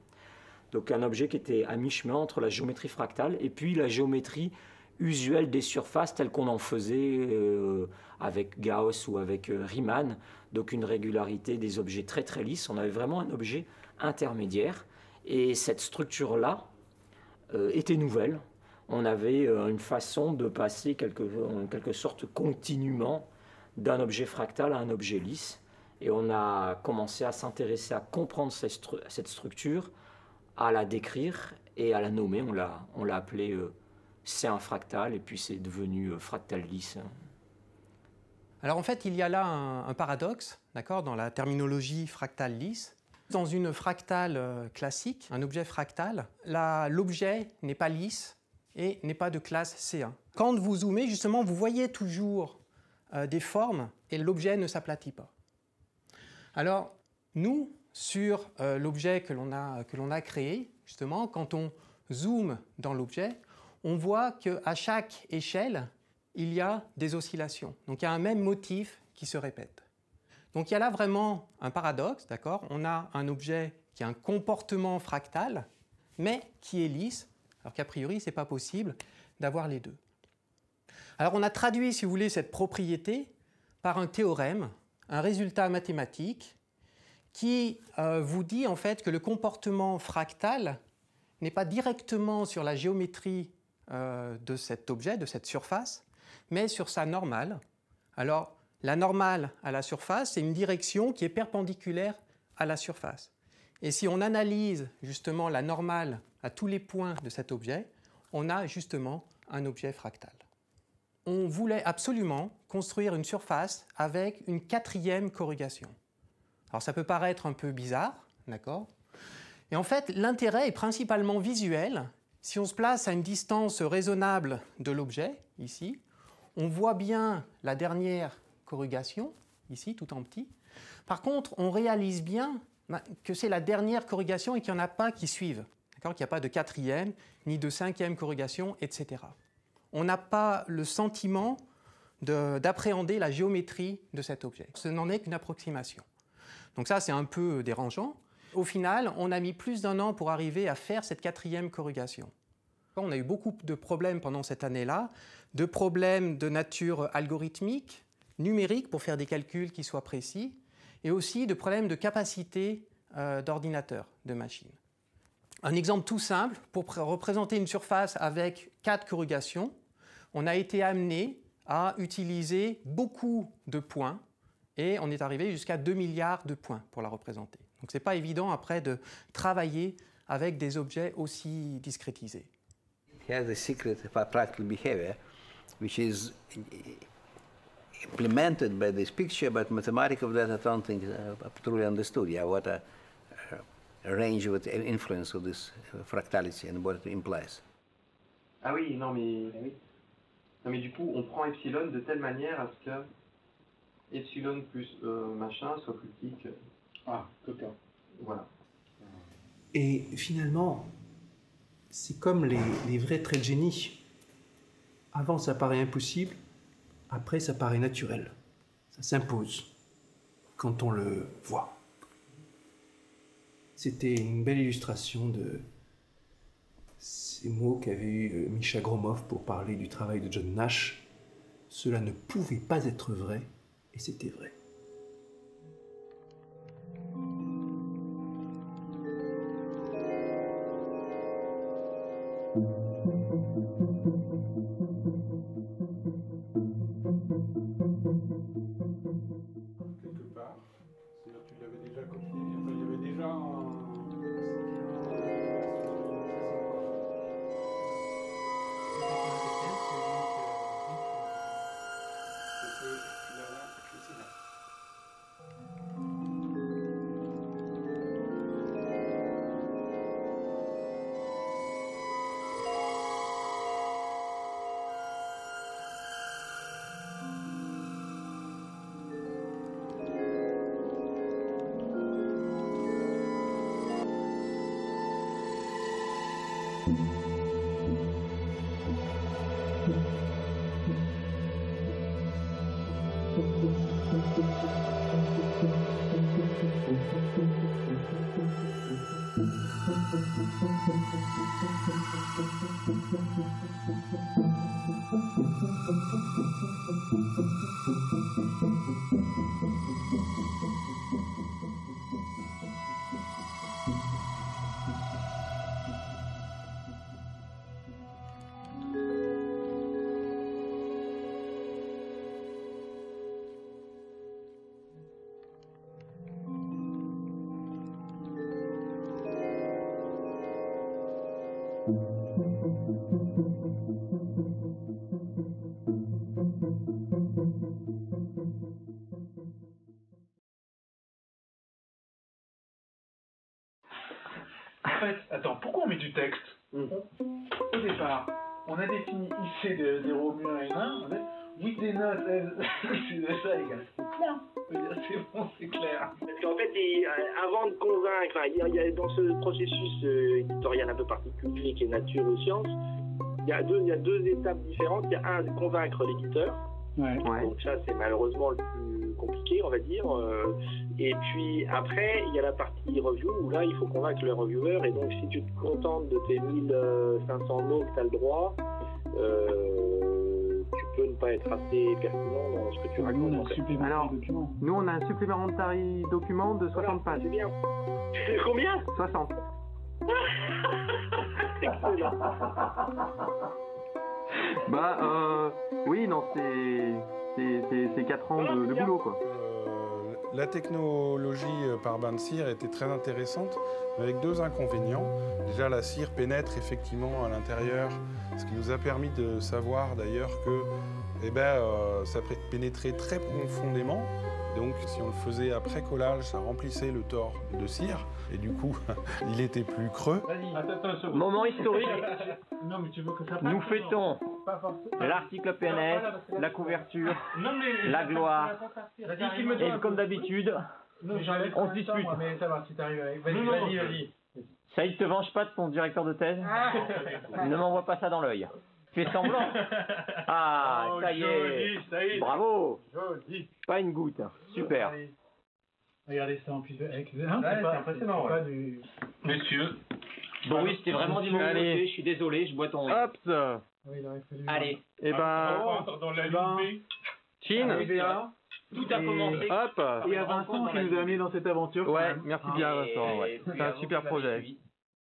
Speaker 2: Donc un objet qui était à mi-chemin entre la géométrie fractale et puis la géométrie usuelle des surfaces telle qu'on en faisait avec Gauss ou avec Riemann, donc une régularité des objets très très lisses. On avait vraiment un objet intermédiaire et cette structure-là était nouvelle. On avait une façon de passer en quelque sorte continuellement d'un objet fractal à un objet lisse et on a commencé à s'intéresser à comprendre cette structure, à la décrire et à la nommer. On l'a appelé C1 fractal et puis c'est devenu fractal lisse.
Speaker 4: Alors en fait, il y a là un paradoxe, d'accord, dans la terminologie fractale lisse. Dans une fractale classique, un objet fractal, l'objet n'est pas lisse et n'est pas de classe C1. Quand vous zoomez, justement, vous voyez toujours des formes et l'objet ne s'aplatit pas. Alors, nous, sur l'objet que l'on a créé, justement, quand on zoome dans l'objet, on voit qu'à chaque échelle, il y a des oscillations. Donc il y a un même motif qui se répète. Donc il y a là vraiment un paradoxe, d'accord? On a un objet qui a un comportement fractal, mais qui est lisse, alors qu'a priori, ce n'est pas possible d'avoir les deux. Alors on a traduit, si vous voulez, cette propriété par un théorème, un résultat mathématique, qui vous dit en fait que le comportement fractal n'est pas directement sur la géométrie de cet objet, de cette surface, mais sur sa normale. Alors, la normale à la surface, c'est une direction qui est perpendiculaire à la surface. Et si on analyse justement la normale à tous les points de cet objet, on a justement un objet fractal. On voulait absolument construire une surface avec une quatrième corrugation. Alors ça peut paraître un peu bizarre, d'accord? Et en fait, l'intérêt est principalement visuel. Si on se place à une distance raisonnable de l'objet, ici, on voit bien la dernière corrugation, ici, tout en petit. Par contre, on réalise bien que c'est la dernière corrugation et qu'il n'y en a pas qui suivent. Qu'il n'y a pas de quatrième, ni de cinquième corrugation, etc. On n'a pas le sentiment d'appréhender la géométrie de cet objet. Ce n'en est qu'une approximation. Donc ça, c'est un peu dérangeant. Au final, on a mis plus d'1 an pour arriver à faire cette quatrième corrugation. On a eu beaucoup de problèmes pendant cette année-là, de problèmes de nature algorithmique, numérique pour faire des calculs qui soient précis, et aussi de problèmes de capacité d'ordinateur, de machine. Un exemple tout simple, pour représenter une surface avec 4 corrugations, on a été amené à utiliser beaucoup de points, et on est arrivé jusqu'à 2 milliards de points pour la représenter. Donc ce n'est pas évident après de travailler avec des objets aussi discrétisés.
Speaker 6: He has a secret fractal behavior, which is implemented by this picture, but mathematics of that I don't think I've truly understood. Yeah, what a range of influence of this fractality and what it implies.
Speaker 4: Ah oui, non mais du coup, on prend epsilon de telle manière à ce que epsilon plus machin soit plus petit que...
Speaker 3: Ah, total.
Speaker 4: Voilà.
Speaker 5: Et finalement, c'est comme les vrais traits de génie. Avant, ça paraît impossible. Après, ça paraît naturel. Ça s'impose quand on le voit. C'était une belle illustration de ces mots qu'avait eu Misha Gromov pour parler du travail de John Nash. Cela ne pouvait pas être vrai, et c'était vrai.
Speaker 3: Quelque part, c'est-à-dire que tu l'avais déjà copié. En fait, attends, pourquoi on met du texte? Au départ, on a défini IC de 0 mu 1 et 1, on a oui des notes, IC de ça égale c'est bon, c'est clair.
Speaker 15: Parce qu'en fait, avant de convaincre, il y a dans ce processus éditorial un peu particulier qui est nature ou science, il y a deux étapes différentes. Il y a un, convaincre l'éditeur.
Speaker 3: Ouais.
Speaker 15: Donc ça, c'est malheureusement le plus compliqué, on va dire. Et puis après, il y a la partie review où là, il faut convaincre le reviewer. Et donc, si tu te contentes de tes 1500 mots que tu as le droit, tu peux ne pas être assez pertinent dans ce que tu racontes.
Speaker 4: Alors, nous, on a un supplementary document de 60 pages.
Speaker 15: C'est bien. Combien?
Speaker 4: 60.
Speaker 15: Excellent.
Speaker 4: Oui, non, c'est 4 ans de boulot, quoi.
Speaker 16: La technologie par bain de cire était très intéressante, avec deux inconvénients. Déjà, la cire pénètre effectivement à l'intérieur, ce qui nous a permis de savoir d'ailleurs que ça pénétrait très profondément. Donc, si on le faisait après collage, ça remplissait le tore de cire, et du coup, il était plus creux.
Speaker 11: Moment historique.
Speaker 3: Non, mais tu veux que ça
Speaker 11: Nous fêtons l'article PNS, la couverture, la gloire, et comme d'habitude, on se dispute.
Speaker 3: Mais ça va, si t'arrives avec... Vas-y.
Speaker 11: Saïd, te venge pas de ton directeur de thèse. Ne m'envoie pas ça dans l'œil. Fais semblant. Ah,
Speaker 3: Oh,
Speaker 11: ça y est.
Speaker 3: Saïd.
Speaker 11: Bravo.
Speaker 3: Joli.
Speaker 11: Pas une goutte. Super.
Speaker 3: Regardez ça en plus avec...
Speaker 11: c'est impressionnant,
Speaker 3: c'est pas du...
Speaker 11: Messieurs. Boris, t'es vraiment du bon côté, je suis désolé, je bois ton...
Speaker 4: Hop.
Speaker 3: Oui, il aurait fallu...
Speaker 11: Allez.
Speaker 4: Et
Speaker 11: dans la
Speaker 4: Chin.
Speaker 11: Tout a commencé.
Speaker 4: Hop.
Speaker 3: Et à Vincent qui nous a amenés dans cette aventure.
Speaker 4: Ouais, merci bien Vincent. Ouais. C'est un super projet.